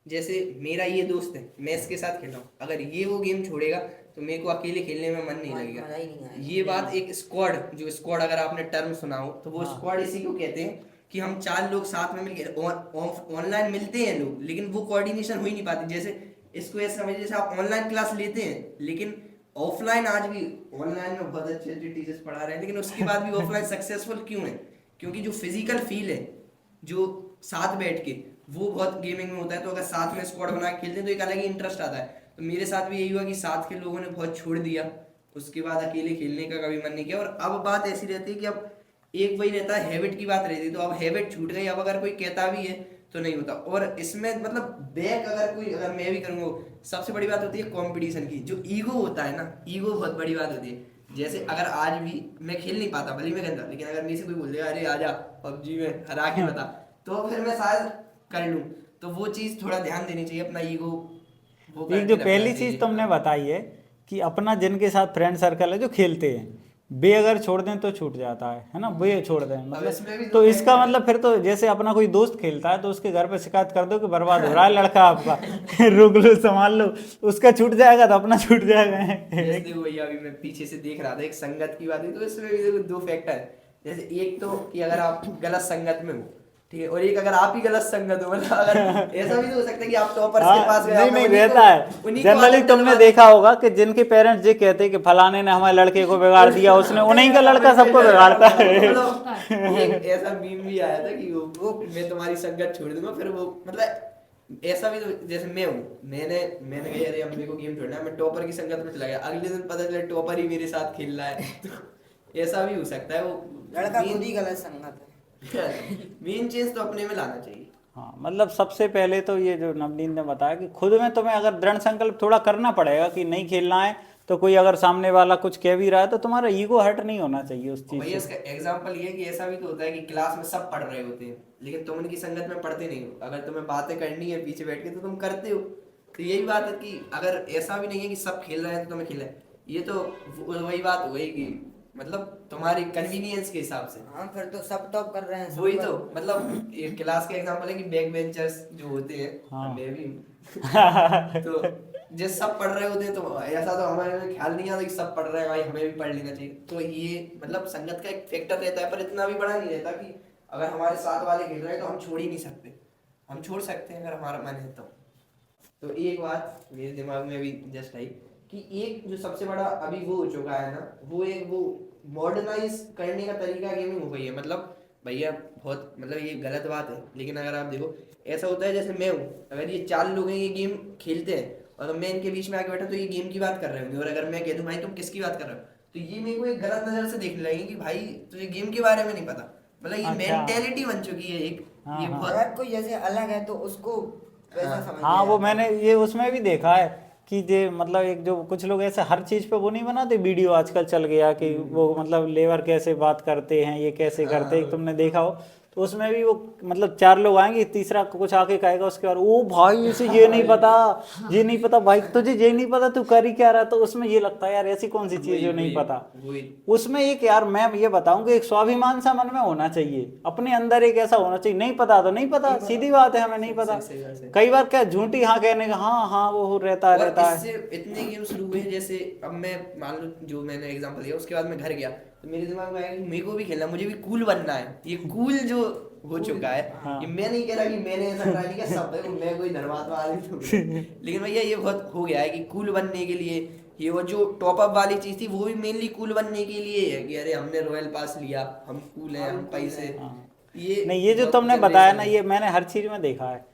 जैसे मेरा ये दोस्त है, मैं इसके साथ खेल रहा हूँ, अगर ये वो गेम छोड़ेगा तो मेरे को अकेले खेलने में मन नहीं मजा ही नहीं लगेगा। आएगा। ये बात एक स्क्वाड, जो स्क्वाड अगर आपने टर्म सुना हो तो वो स्क्वाड इसी को कहते हैं कि हम 4 लोग साथ में मिलकर ऑनलाइन मिलते हैं लोग, लेकिन वो कोऑर्डिनेशन हो ही नहीं पाती। जैसे इसको ऐसे समझिए, जैसे आप ऑनलाइन क्लास लेते हैं लेकिन ऑफलाइन, आज भी ऑनलाइन में बहुत अच्छे अच्छे टीचर्स पढ़ा रहे हैं, लेकिन उसके बाद भी ऑफलाइन सक्सेसफुल क्यों है? क्योंकि जो फिजिकल फील है, जो साथ बैठ के वो बहुत गेमिंग में होता है, तो अगर साथ में स्क्वाड बना के खेलते हैं तो एक अलग ही इंटरेस्ट आता है। तो मेरे साथ भी यही हुआ कि साथ के लोगों ने बहुत छोड़ दिया, उसके बाद अकेले खेलने का कभी मन नहीं किया। और अब बात ऐसी रहती है कि अब एक वही रहता है, हैबिट की बात रहती है, तो अब हैबिट छूट गई, अब अगर कोई कहता भी है तो नहीं होता। और इसमें मतलब बैक अगर मैं भी करूँगा, सबसे बड़ी बात होती है कंपटीशन की, जो ईगो होता है ना, ईगो बहुत बड़ी बात होती है। जैसे अगर आज भी मैं खेल नहीं पाता, भले मैं गंदा, लेकिन अगर मेरे से कोई बोल देगा अरे आजा पबजी में हरा के बता, तो फिर मैं शायद कर लूँ। तो वो चीज़ थोड़ा ध्यान देनी चाहिए, अपना ईगो वो एक जो पहली चीज तुमने बताई है कि अपना जिनके साथ फ्रेंड सर्कल है जो खेलते हैं, वे अगर छोड़ दें तो छूट जाता है ना, वे छोड़ दें इसमें भी मतलब। तो तो इसका मतलब फिर तो जैसे अपना कोई दोस्त खेलता है तो उसके घर पे शिकायत कर दो कि बर्बाद हो रहा है लड़का आपका, रुक लो संभाल लो, उसका छूट जाएगा तो अपना छूट जाएगा। जैसे देखो भैया, अभी मैं पीछे से देख रहा था, एक संगत की बात है, तो इसमें भी देखो 2 फैक्टर है। जैसे एक तो कि अगर आप गलत संगत में हो, ठीक है, और एक अगर आप ही गलत संगत हो, मतलब अगर ऐसा भी तो हो सकता है कि आप टॉपर्स के पास गए, नहीं आप नहीं उन्हीं रहता को- है उन्हीं को जनरली, आदत तुमने डलवा- देखा होगा कि जिनके पेरेंट्स ये कहते हैं कि फलाने ने हमारे लड़के को बिगाड़ दिया, उसने उन्हीं का लड़का सबको बिगाड़ता है। मतलब एक ऐसा मीम भी आया था कि वो मैं तुम्हारी संगत छोड़ दूंगा, फिर वो मतलब ऐसा भी तो, जैसे मैं हूँ, मैंने कहा अरे अब मेरे को गेम छोड़ना है, मैं टॉपर की संगत में चला गया, अगले दिन पता चला टॉपर ही मेरे साथ खेल रहा है। तो ऐसा भी हो सकता है। वो लड़का खुद ही गलत संगत है। मेन चीज तो अपने में लाना चाहिए। हाँ मतलब सबसे पहले तो ये जो नवनीत ने बताया कि खुद में तुम्हें अगर दृढ़ संकल्प थोड़ा करना पड़ेगा कि नहीं खेलना है, तो कोई अगर सामने वाला कुछ कह भी रहा है तो तुम्हारा ईगो हर्ट नहीं होना चाहिए उस चीज भैया से। इसका एग्जांपल ये है कि ऐसा भी तो होता है कि क्लास में सब पढ़ रहे होते हैं, लेकिन तुम उनकी संगत में पढ़ते नहीं हो। अगर तुम्हें बातें करनी है पीछे बैठ के तो तुम करते हो। तो यही बात है कि अगर ऐसा भी नहीं है कि सब खेल रहे हैं तो तुम्हें खेलना है, ये तो वही बात हो गई कि मतलब तुम्हारी कन्वीनियंस के हिसाब से। हाँ फिर तो सब टॉप कर रहे हैं, वही तो मतलब एक क्लास के एग्जांपल है कि बैक बेंचर्स जो होते हैं, हाँ। मैं भी तो जिस सब पढ़ रहे होते हैं, तो ऐसा तो हमारे में ख्याल नहीं आता कि सब पढ़ रहे हैं भाई हमें भी पढ़ लेना चाहिए। तो ये मतलब संगत का एक फैक्टर रहता है, पर इतना भी बड़ा नहीं रहता कि अगर हमारे साथ वाले खेल रहे हैं तो हम छोड़ ही नहीं सकते। हम छोड़ सकते हैं अगर हमारा मन है तो एक बात मेरे दिमाग में अभी जस्ट आई कि एक जो सबसे बड़ा अभी वो हो चुका है ना, वो मॉडर्नाइज करने का तरीका गेमिंग हो गई है। मतलब भैया बहुत मतलब ये गलत बात है, लेकिन अगर आप देखो ऐसा होता है जैसे मैं हूँ, अगर ये 4 लोग हैं ये गेम खेलते हैं और मैं इनके बीच में आके बैठा तो ये गेम की बात कर रहे होंगे, और अगर मैं कह दूं भाई तुम किसकी बात कर रहे हो, तो ये मेरे को एक गलत नजर से देखने लगेंगे कि भाई तुझे गेम के बारे में नहीं पता। मतलब ये अच्छा। मेंटेलिटी बन चुकी है एक, हाँ, ये हाँ। बहुत अगर कोई जैसे अलग है तो उसको वैसा समझ हाँ वो लिया जाता है। मैंने ये उसमें भी देखा है कि जे मतलब एक जो कुछ लोग ऐसे हर चीज पे वो नहीं बनाते वीडियो, आजकल चल गया कि वो मतलब लेबर कैसे बात करते हैं, ये कैसे करते हैं, तुमने देखा हो तो उसमें भी वो मतलब 4 लोग आएंगे, तीसरा कुछ आके कहेगा उसके बाद ओ भाई इसे ये नहीं पता, ये नहीं पता भाई, तुझे ये नहीं पता तू कर ही क्या रहा। तो उसमें ये लगता है यार ऐसी कौन सी चीज जो नहीं पता। वही उसमें एक यार मैं ये बताऊं कि एक स्वाभिमान सा मन में होना चाहिए, अपने अंदर एक ऐसा होना चाहिए, नहीं पता तो नहीं पता, सीधी बात है, हमें नहीं पता। सही बात है। कई बार क्या झूठी हाँ कहने का, हाँ हाँ वो रहता और है। इससे इतने गेम शुरू हुए, जैसे अब मैं मान लो जो मैंने एग्जांपल दिया, उसके बाद मैं घर गया तो मेरे दिमाग में आया कि मेरे को भी खेलना, मुझे भी कूल बनना है। ये कूल जो हो चुका है, हाँ। ये मैं नहीं कह रहा कि मैंने ऐसा ट्राई नहीं किया, सब है, मैं कोई धर्मात्मा वाली तो लेकिन भैया ये बहुत हो गया है कि कूल बनने के लिए ये वो जो टॉप अप वाली चीज थी वो भी मेनली कूल बनने के लिए है कि अरे हमने रॉयल पास लिया, हम कूल हैं, हम पैसे। ये नहीं ये जो बहुत तुमने generation बताया ना, है। ये मैंने हर चीज में देखा है।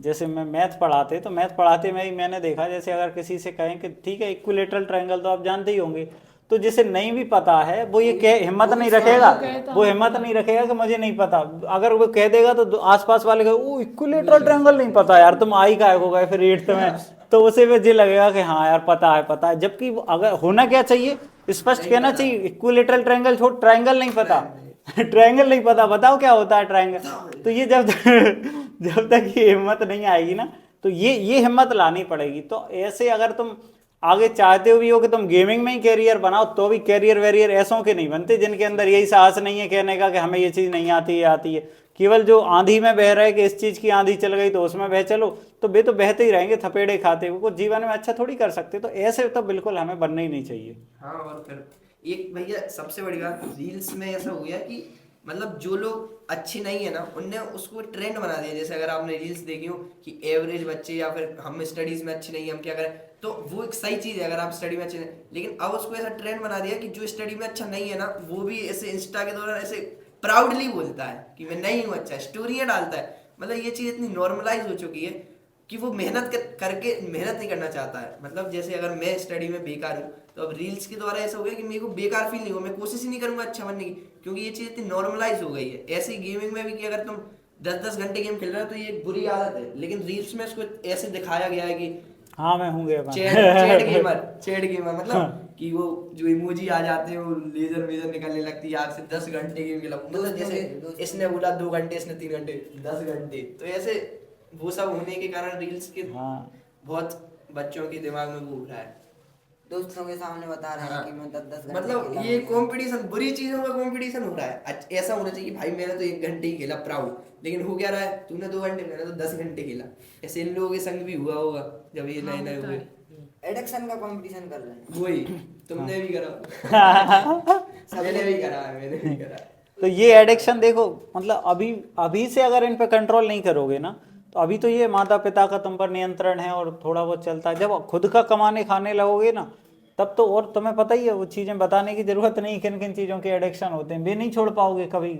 जैसे मैं मैथ पढ़ाते तो मैथ पढ़ाते में ही मैंने देखा, जैसे अगर किसी से कहें कि ठीक है इक्विलेटरल ट्रायंगल तो आप जानते ही होंगे, तो जिसे नहीं भी पता है वो ये हिम्मत नहीं रखेगा, वो हिम्मत नहीं रखेगा कि मुझे नहीं पता। अगर वो कह देगा तो आसपास वाले कहे ओ इक्विलेटरल ट्रायंगल नहीं पता यार, तुम आई काय हो गए फिर 8th में, तो उसे भी ये लगेगा कि हाँ यार पता है। जबकि अगर होना क्या चाहिए, स्पष्ट कहना चाहिए इक्विलेटरल ट्रायंगल छोड़, ट्रायंगल नहीं पता ट्रायंगल नहीं पता, बताओ क्या होता है ट्रायंगल। तो ये जब तक ये हिम्मत नहीं आएगी ना, तो ये हिम्मत लानी पड़ेगी। तो ऐसे अगर तुम आगे चाहते हो भी हो कि तुम गेमिंग में ही कैरियर बनाओ, तो भी कैरियर वेरियर ऐसों के नहीं बनते जिनके अंदर यही साहस नहीं है कहने का कि हमें ये चीज़ नहीं आती है, आती है। केवल जो आंधी में बह रहा है कि इस चीज़ की आंधी चल गई तो उसमें बह चलो, तो वे तो बहते ही रहेंगे थपेड़े खाते हुए, कुछ जीवन में अच्छा थोड़ी कर सकते। तो ऐसे तो बिल्कुल हमें बनना ही नहीं चाहिए। हाँ और फिर एक भैया सबसे बड़ी बात रील्स में ऐसा हो गया कि मतलब जो लोग अच्छे नहीं है ना, उनने उसको ट्रेंड बना दिया। जैसे अगर आपने रील्स देखी हो कि एवरेज बच्चे या फिर हम स्टडीज में अच्छे नहीं है, हम क्या करें, तो वो एक सही चीज है अगर आप स्टडी में अच्छे नहीं, लेकिन अब उसको ऐसा ट्रेंड बना दिया कि जो स्टडी में अच्छा नहीं है ना, वो भी ऐसे इंस्टा के दौरान ऐसे प्राउडली बोलता है कि मैं नहीं हूँ अच्छा, स्टोरियां डालता है। मतलब ये चीज इतनी नॉर्मलाइज हो चुकी है कि वो करके मेहनत नहीं करना चाहता है। मतलब जैसे अगर मैं स्टडी में बेकार हूँ तो अब रील्स के द्वारा ऐसा हो गया कि मेरे को बेकार फील नहीं हो, मैं कोशिश ही नहीं करूंगा अच्छा बनने की, क्योंकि ये चीज इतनी नॉर्मलाइज हो गई है। ऐसे ही गेमिंग में भी कि अगर तुम 10-10 घंटे गेम खेल रहे हो तो ये एक बुरी आदत है, लेकिन रील्स में इसको ऐसे दिखाया गया है कि हाँ मैं हूँ चैट गेमर मतलब कि वो जो इमोजी आ जाते हैं वो लेजर मेजर निकलने लगती है आग से, 10 घंटे गेम खेला, मतलब जैसे इसने बोला 2 घंटे, इसने 3 घंटे, 10 घंटे, तो ऐसे वो सब होने के कारण रील्स के हाँ बहुत बच्चों के दिमाग में वो हो रहा है। दोस्तों के सामने बता रहे हैं कि मैं 10-10 घंटे मतलब खेला ये हूँ। कंपटीशन, बुरी चीजों का कंपटीशन हो रहा है। ऐसा होना चाहिए भाई मैंने तो 1 घंटे ही खेला, प्राउड, लेकिन हो क्या रहा है, तूने 2 घंटे, मैंने तो 10 घंटे खेला। ऐसे इन लोगों के संग भी हुआ होगा जब ये नए नए हुए, एडिक्शन का कंपटीशन कर रहे हैं। वही तुमने भी करा मैंने भी करा है, मैंने भी करा है। तो ये एडिक्शन देखो, मतलब अभी अभी से अगर इन पे कंट्रोल नहीं करोगे ना, तो अभी तो ये माता पिता का तुम पर नियंत्रण है और थोड़ा बहुत चलता है। जब खुद का कमाने खाने लगोगे ना, तब तो और तुम्हें पता ही है, वो चीज़ें बताने की जरूरत नहीं किन किन चीज़ों के एडिक्शन होते हैं, भी नहीं छोड़ पाओगे कभी,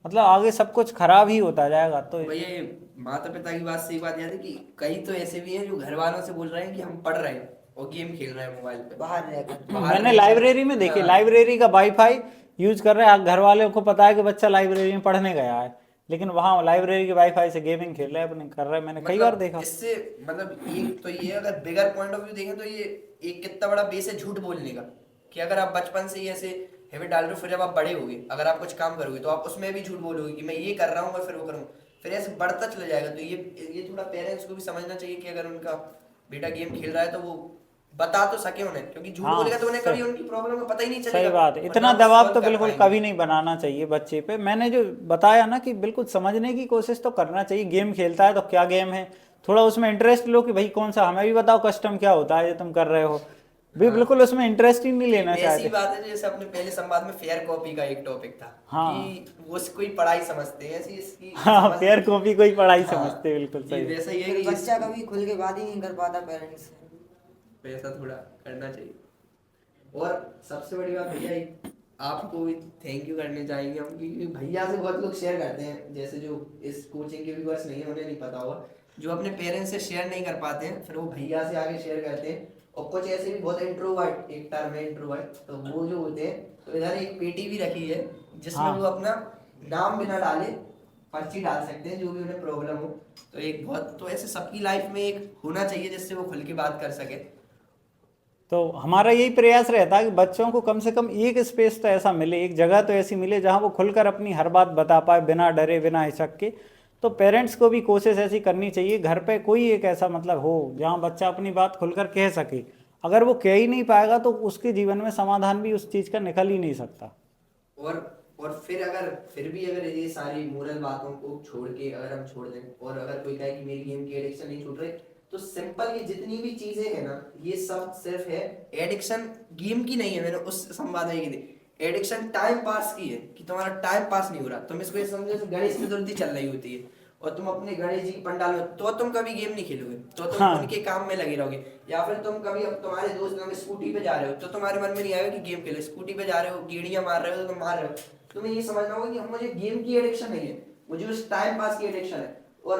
मतलब आगे सब कुछ खराब ही होता जाएगा। तो भैया ये माता पिता की बात से एक बात याद है कि कई तो ऐसे भी हैं जो घर वालों से बोल रहे हैं कि हम पढ़ रहे हैं और गेम खेल रहे हैं मोबाइल पे बाहर रहकर। मैंने लाइब्रेरी में देखी, लाइब्रेरी का वाईफाई यूज कर रहे हैं, घर वाले को पता है कि बच्चा लाइब्रेरी में पढ़ने गया है, लेकिन वहाँ लाइब्रेरी के वाईफाई से गेमिंग खेल रहे हैं, अपने कर रहे हैं, मैंने कई बार देखा। इससे मतलब एक तो ये अगर बिगर पॉइंट ऑफ व्यू देखें तो ये एक कितना बड़ा बेस है झूठ बोलने का, कि अगर आप बचपन से ही ऐसे हैबिट डाल रहे हो, फिर जब आप बड़े होगे अगर आप कुछ काम करोगे तो आप उसमें भी झूठ बोलोगे कि मैं ये कर रहा हूँ और फिर वो करूँगा, फिर ऐसे बढ़ता चला जाएगा। तो ये थोड़ा पेरेंट्स को भी समझना चाहिए कि अगर उनका बेटा गेम खेल रहा है तो वो बता तो सके उन्हें, क्योंकि झूठ बोलेगा तो उन्हें कभी उनकी प्रॉब्लम का पता ही नहीं चलेगा। सही बात है, इतना दबाव तो बिल्कुल कभी नहीं बनाना चाहिए बच्चे पे। मैंने जो बताया ना कि बिल्कुल समझने की कोशिश तो करना चाहिए, गेम खेलता है तो क्या गेम है, थोड़ा उसमें इंटरेस्ट लो कि भाई कौन सा, हमें भी बताओ कस्टम क्या होता है जो तुम कर रहे हो, भी बिल्कुल उसमें इंटरेस्ट ही नहीं लेना ऐसी चाहते। बात है जैसे अपने पहले संवाद में फेयर कॉपी का एक टॉपिक था, हाँ। कि वो कोई पढ़ाई समझते हैं, ऐसी इसकी हाँ, फेयर कॉपी कोई पढ़ाई हाँ, समझते, बिल्कुल ये सही। वैसा ही है कि बच्चा कभी खुल के बात ही नहीं कर पाता पेरेंट्स से। वैसा थोड़ा करना चाहिए। और सबसे बड़ी बात भैया आपको भी थैंक यू करने चाहेंगे हम, क्योंकि भैया से बहुत लोग शेयर करते हैं, जैसे जो इस कोचिंग के व्यूअर्स नहीं है उन्हें नहीं पता होगा, जो अपने पेरेंट्स से शेयर नहीं कर पाते हैं फिर वो भैया से आगे शेयर करते हैं। और कुछ ऐसे भी बहुत इंट्रोवर्ट, एक टर्म है इंट्रोवर्ट, तो वो जो होते हैं, तो इधर एक पेटी भी रखी है जिसमें हाँ। वो अपना नाम बिना डाले पर्ची डाल सकते हैं जो भी उन्हें प्रॉब्लम हो। तो एक बहुत, तो ऐसे सबकी लाइफ में एक होना चाहिए जिससे वो खुल के बात कर सके। तो हमारा यही प्रयास रहता है कि बच्चों को कम से कम एक स्पेस तो ऐसा मिले, एक जगह तो ऐसी मिले जहां वो खुलकर अपनी हर बात बता पाए बिना डरे बिना हिचक के। तो पेरेंट्स को भी कोशिश ऐसी करनी चाहिए, घर पे कोई एक ऐसा मतलब हो जहां बच्चा अपनी बात खुलकर कह सके। अगर वो कह ही नहीं पाएगा तो उसके जीवन में समाधान भी उस चीज़ का निकल ही नहीं सकता। और फिर भी अगर ये सारी मोरल बातों को छोड़ के अगर हम छोड़ दें, और अगर कोई कहे कि मेरी गेम की एडिक्शन नहीं छूट रही, तो सिंपल ये जितनी भी चीजें हैं ना, ये सब सिर्फ है एडिक्शन गेम की नहीं है। मैंने उस संवाद में की थी, एडिक्शन टाइम पास की है, कि तुम्हारा टाइम पास नहीं हो रहा। तुम इसको ये समझो कि गणेश चतुर्थी चल रही होती है और तुम अपने गणेश जी की पंडाल में, तो तुम कभी गेम नहीं खेलोगे, तो तुम हाँ। उनके काम में लगे रहोगे। या फिर तुम कभी, अब तुम्हारे दोस्त लोग स्कूटी पे जा रहे हो तो तुम्हारे मन में नहीं आएगा कि गेम खेलो, स्कूटी पे जा रहे हो गेड़ियां मार रहे हो तो तुम मार रहे हो। तुम्हें ये समझना होगा कि मुझे गेम की एडिक्शन नहीं है, मुझे उस टाइम पास की एडिक्शन है। और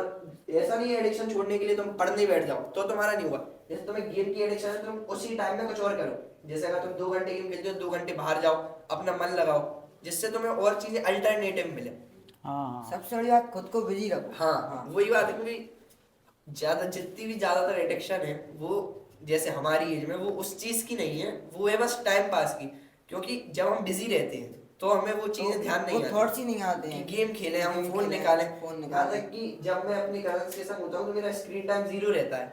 ऐसा नहीं है एडिक्शन छोड़ने के लिए तुम पढ़ने बैठ जाओ तो तुम्हारा नहीं हुआ। जैसे तुम्हें गेम की एडिक्शन है, तुम उसी टाइम में कुछ और करो। जैसे अगर तुम 2 घंटे गेम खेलते हो, 2 घंटे बाहर जाओ, अपना मन लगाओ, जिससे तुम्हें और चीजें अल्टरनेटिव मिले। हाँ, सबसे बड़ी बात, खुद को बिजी रखो। हाँ, वही बात है, क्योंकि जितनी भी ज्यादातर एडिक्शन है वो जैसे हमारी एज में वो उस चीज की नहीं है, वो है बस टाइम पास की। क्योंकि जब हम बिजी रहते हैं तो हमें वो चीजें ध्यान नहीं आती, थॉट्स ही नहीं आते कि हैं गेम खेले, हम गेम फोन खेलें, निकालें। फोन यहाँ निकालें। तक कि जब मैं अपने कजन्स के साथ होता हूँ तो मेरा स्क्रीन टाइम 0 रहता है,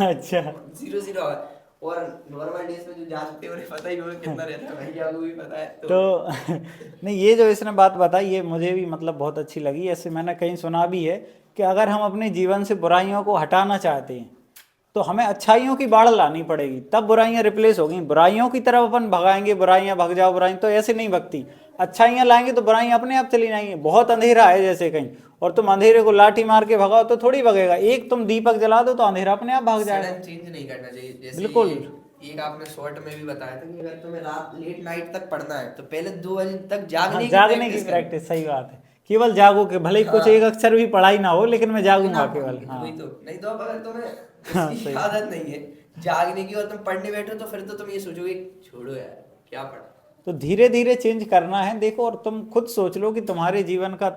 अच्छा 0 और नॉर्मल डेज में जो जानते हैं उन्हें पता ही होगा कितना रहता है, भैया को भी पता है। तो नहीं, ये जो इसने बात बताई ये मुझे भी मतलब बहुत अच्छी लगी। ऐसे मैंने कहीं सुना भी है कि अगर हम अपने जीवन से बुराइयों को हटाना चाहते हैं तो हमें अच्छाइयों की बाढ़ लानी पड़ेगी, तब बुराइयां रिप्लेस होगी। बुराइयों की तरफ अपन भगाएंगे, बुराइयां भग जाओ बुराई, तो ऐसे नहीं भगती। अच्छाइयां लाएंगे तो बुराइयां अपने आप चली जाएंगी। बहुत अंधेरा है जैसे कहीं, और तुम अंधेरे को लाठी मार के भगाओ तो थोड़ी भगेगा। एक तुम दीपक जला दो तो अंधेरा अपने आप भाग जाएगा। सडन चेंज नहीं करना चाहिए। जैसे बिल्कुल। एक आपने शॉर्ट में भी बताया था कि अगर तुम्हें रात लेट नाइट तक पढ़ना है तो पहले 2 बजे तक जागने हाँ, की जागने की प्रैक्टिस प्रैक्टिस, सही बात है, केवल जागो के भले ही कुछ एक अक्षर भी पढ़ाई ना हो, लेकिन मैं जागूंगा केवल। हाँ वही तो, नहीं तो अब अगर तुम्हें हाँ, इसकी सही। आदत नहीं है जागने की और तुम पढ़ने बैठो तो फिर तो तुम ये सोचोगे छोड़ो यार क्या पढ़ा। तो धीरे धीरे चेंज करना है। देखो, और तुम खुद सोच लो कि तुम्हारे जीवन का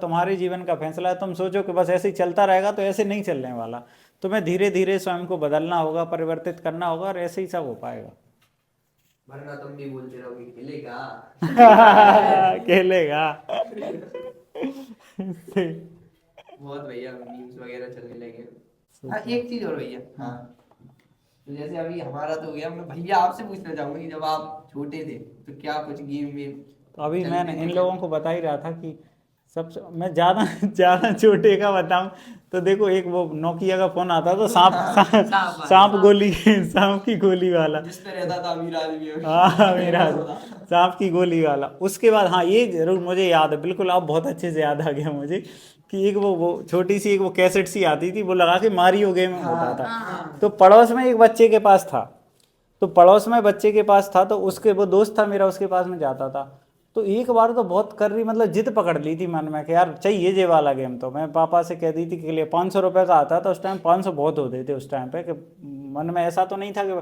फैसला है। तुम सोचो कि बस ऐसे ही चलता रहेगा, तो ऐसे नहीं चलने वाला। तुम्हें धीरे धीरे स्वयं को बदलना होगा, परिवर्तित करना होगा, और ऐसे ही सब हो पाएगा। वरना तुम भी बोलते रहोगे खेलेगा खेलेगा। बहुत भैया मीम्स वगैरह चलने लगे। हाँ एक चीज और भैया, हाँ तो जैसे अभी हमारा तो हो गया, मैं भैया आपसे पूछना चाहूंगा कि जब आप छोटे थे तो क्या कुछ गेम वेम तो अभी चलते मैंने थे इन क्या? लोगों को बता ही रहा था कि सबसे मैं ज़्यादा ज़्यादा छोटे का बताऊं तो देखो, एक वो नोकिया का फोन आता था, सांप की गोली वाला। जिसमें रहता था अमीर आदमी हाँ, मेरा सांप की गोली वाला। उसके बाद हाँ, ये जरूर मुझे याद है, बिल्कुल आप बहुत अच्छे से याद आ गया मुझे कि एक वो छोटी सी एक वो कैसेट सी आती थी, वो लगा के मारियो गेम होता था। तो पड़ोस में एक बच्चे के पास था, तो उसके वो दोस्त था मेरा, उसके पास में जाता था। तो एक बार तो बहुत कर रही, मतलब जिद पकड़ ली थी मन में कि यार चाहिए ये वाला गेम। तो मैं पापा से कह दी थी कि लिए 500 रुपये का आता था उस टाइम। 500 बहुत होते थे उस टाइम पे, कि मन में ऐसा तो नहीं था कि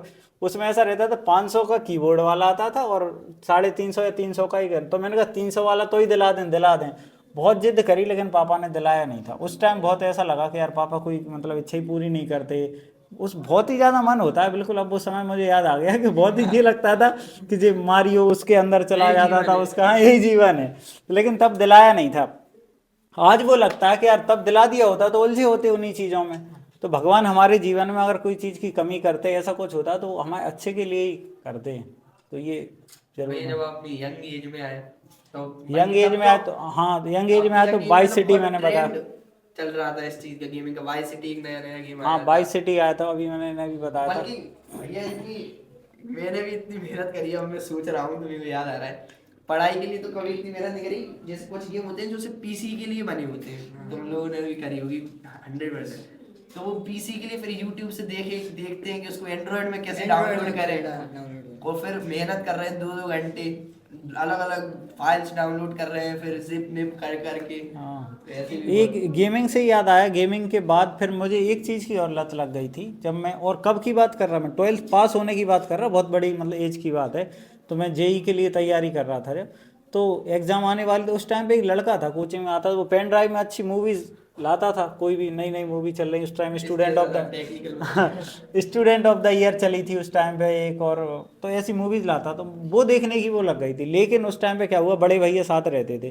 उसमें ऐसा रहता था। 500 का कीबोर्ड वाला आता था और 350 या 300 का ही गेम। तो मैंने कहा 300 वाला तो ही दिला दें। बहुत जिद करी, लेकिन पापा ने दिलाया नहीं था। उस टाइम बहुत ऐसा लगा कि यार पापा कोई मतलब इच्छा ही पूरी नहीं करते। उस बहुत ही ज़्यादा मन होता है, बिल्कुल। अब वो समय मुझे याद आ गया कि बहुत ही ये लगता था कि जो मारियो उसके अंदर चला जाता था, उसका हाँ यही जीवन है। लेकिन तब दिलाया नहीं था। आज वो लगता है कि यार तब दिला दिया होता तो उलझे होते उन्हीं चीज़ों में। तो भगवान हमारे जीवन में अगर कोई चीज़ की कमी करते, ऐसा कुछ होता, तो हमारे अच्छे के लिए ही करते हैं। तो ये जरूर भैया है। जब आप यंग एज में आए तो यंग एज में आया तो हाँ, यंग एज में आया तो वाइस सिटी मैंने बताया। चल रहा था इस चीज का गेमिंग का, वाइस सिटी एक नया गेम हाँ, आया वाइस सिटी आया था, अभी मैंने भी बताया था। बल्कि भैया मैंने भी इतनी मेहनत करी है, अब मैं सोच रहा हूँ तो मेरे को याद आ रहा है, पढ़ाई के लिए तो कभी इतनी मेहनत नहीं करी। जैसे कुछ गेम होते हैं जो सिर्फ पीसी के लिए बने होते हैं, तुम लोगों ने भी करी होगी 100%। तो वो पीसी के लिए फिर यूट्यूब से देखते हैं कि उसको एंड्रॉइड में कैसे डाउनलोड करें, और फिर मेहनत कर रहे हैं 2-2 घंटे, अलग अलग फाइल्स डाउनलोड कर रहे हैं, फिर जिप निप कर करके। हाँ, तो ऐसे भी एक गेमिंग से याद आया। गेमिंग के बाद फिर मुझे एक चीज़ की और लत लग गई थी। जब मैं, और कब की बात कर रहा, मैं 12th पास होने की बात कर रहा, बहुत बड़ी मतलब एज की बात है। तो मैं जेई के लिए तैयारी कर रहा था जब, तो एग्ज़ाम आने वाले थे। उस टाइम पे एक लड़का था कोचिंग में आता था, वो पेन ड्राइव में अच्छी मूवीज़ लाता था। कोई भी नई नई मूवी चल रही उस time, student of the year चली थी उस टाइम पे एक, और तो ऐसी मूवीज़ लाता, तो वो देखने की वो लग गई थी। लेकिन उस टाइम पे क्या हुआ, बड़े भैया साथ रहते थे,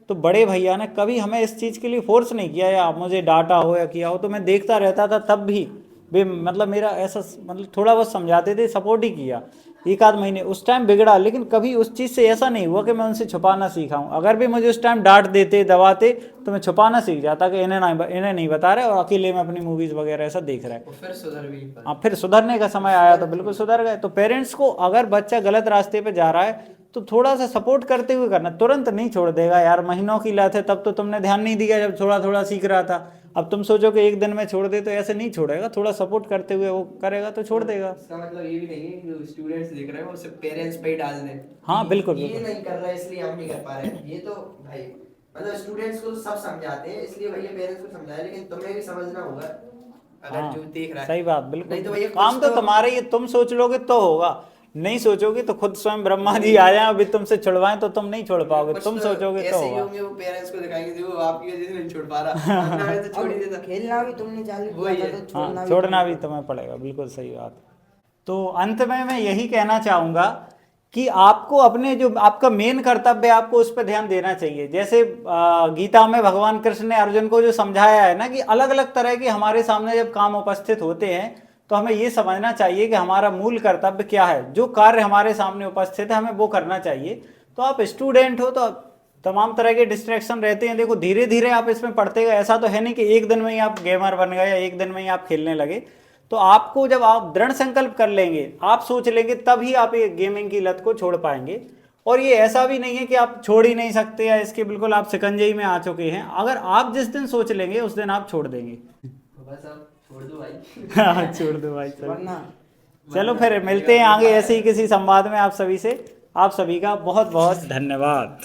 तो बड़े भैया ने कभी हमें इस चीज़ के लिए फोर्स नहीं किया या मुझे डांटा हो या किया हो। तो मैं देखता रहता था, तब भी वे मतलब मेरा ऐसा मतलब थोड़ा बहुत समझाते थे, सपोर्ट ही किया 1 आध महीने। उस टाइम बिगड़ा, लेकिन कभी उस चीज़ से ऐसा नहीं हुआ कि मैं उनसे छुपाना सीखा हूँ। अगर भी मुझे उस टाइम डांट देते, दबाते, तो मैं छुपाना सीख जाता कि इन्हें नहीं बता रहे, और अकेले में अपनी मूवीज़ वगैरह ऐसा देख रहा है। फिर सुधर भी हाँ, फिर सुधरने का समय आया तो बिल्कुल सुधर गए। तो पेरेंट्स को, अगर बच्चा गलत रास्ते पे जा रहा है तो थोड़ा सा सपोर्ट करते हुए करना, तुरंत नहीं छोड़ देगा यार। महीनों की लत है, तब तो तुमने ध्यान नहीं दिया जब थोड़ा थोड़ा सीख रहा था। अब तुम सोचो कि एक दिन में छोड़ दे, तो ऐसे नहीं छोड़ेगा। थोड़ा सपोर्ट करते हुए वो करेगा तो छोड़ देगा। इसका मतलब ये भी नहीं है कि जो स्टूडेंट्स देख रहे हैं वो सिर्फ पेरेंट्स पे ही डाल दें। हाँ, बिल्कुल, ये बिल्कुल। नहीं कर रहा है इसलिए हम नहीं कर पा रहे हैं। ये तो भाई मतलब स्टूडेंट्स को तो सब समझाते हैं, इसलिए भैया पेरेंट्स को समझाए, लेकिन तुम्हें भी समझना होगा अगर हाँ, जो देख रहा है। सही बात, नहीं तो बिल्कुल। भैया काम तो तुम्हारे ही, तुम सोच लोगे तो होगा, नहीं सोचोगे तो खुद स्वयं ब्रह्मा जी आ जाए अभी तुमसे छुड़वाएं तो तुम नहीं छोड़ पाओगे। कुछ तुम तो सोचोगे तो ऐसे ही होगा। होंगे, वो पेरेंट्स को दिखाएंगे देखो आपकी वजह से नहीं छोड़ पा रहा, वरना मैं तो छोड़ ही देता। खेलना भी तुमने चालू वही किया है। था तो छोड़ना हाँ, भी छोड़ना भी तुम्हें पड़ेगा, बिल्कुल सही बात। तो अंत में मैं यही कहना चाहूँगा कि आपको अपने जो आपका मेन कर्तव्य है, आपको उस पर ध्यान देना चाहिए। जैसे गीता में भगवान कृष्ण ने अर्जुन को जो समझाया है ना, कि अलग अलग तरह के हमारे सामने जब काम उपस्थित होते हैं, तो हमें ये समझना चाहिए कि हमारा मूल कर्तव्य क्या है। जो कार्य हमारे सामने उपस्थित है, हमें वो करना चाहिए। तो आप स्टूडेंट हो तो तमाम तरह के डिस्ट्रैक्शन रहते हैं। देखो, धीरे धीरे आप इसमें पढ़ते गए। ऐसा तो है नहीं कि एक दिन में ही आप गेमर बन गए या एक दिन में ही आप खेलने लगे। तो आपको जब आप दृढ़ संकल्प कर लेंगे, आप सोच लेंगे, तभी आप ये गेमिंग की लत को छोड़ पाएंगे। और ये ऐसा भी नहीं है कि आप छोड़ ही नहीं सकते या इसके बिल्कुल आप शिकंजे में आ चुके हैं। अगर आप जिस दिन सोच लेंगे उस दिन आप छोड़ देंगे। बस अब छोड़ दो भाई। हाँ, छोड़ दो भाई। वरना चलो फिर मिलते हैं आगे ऐसे ही किसी संवाद में आप सभी से। आप सभी का बहुत बहुत धन्यवाद।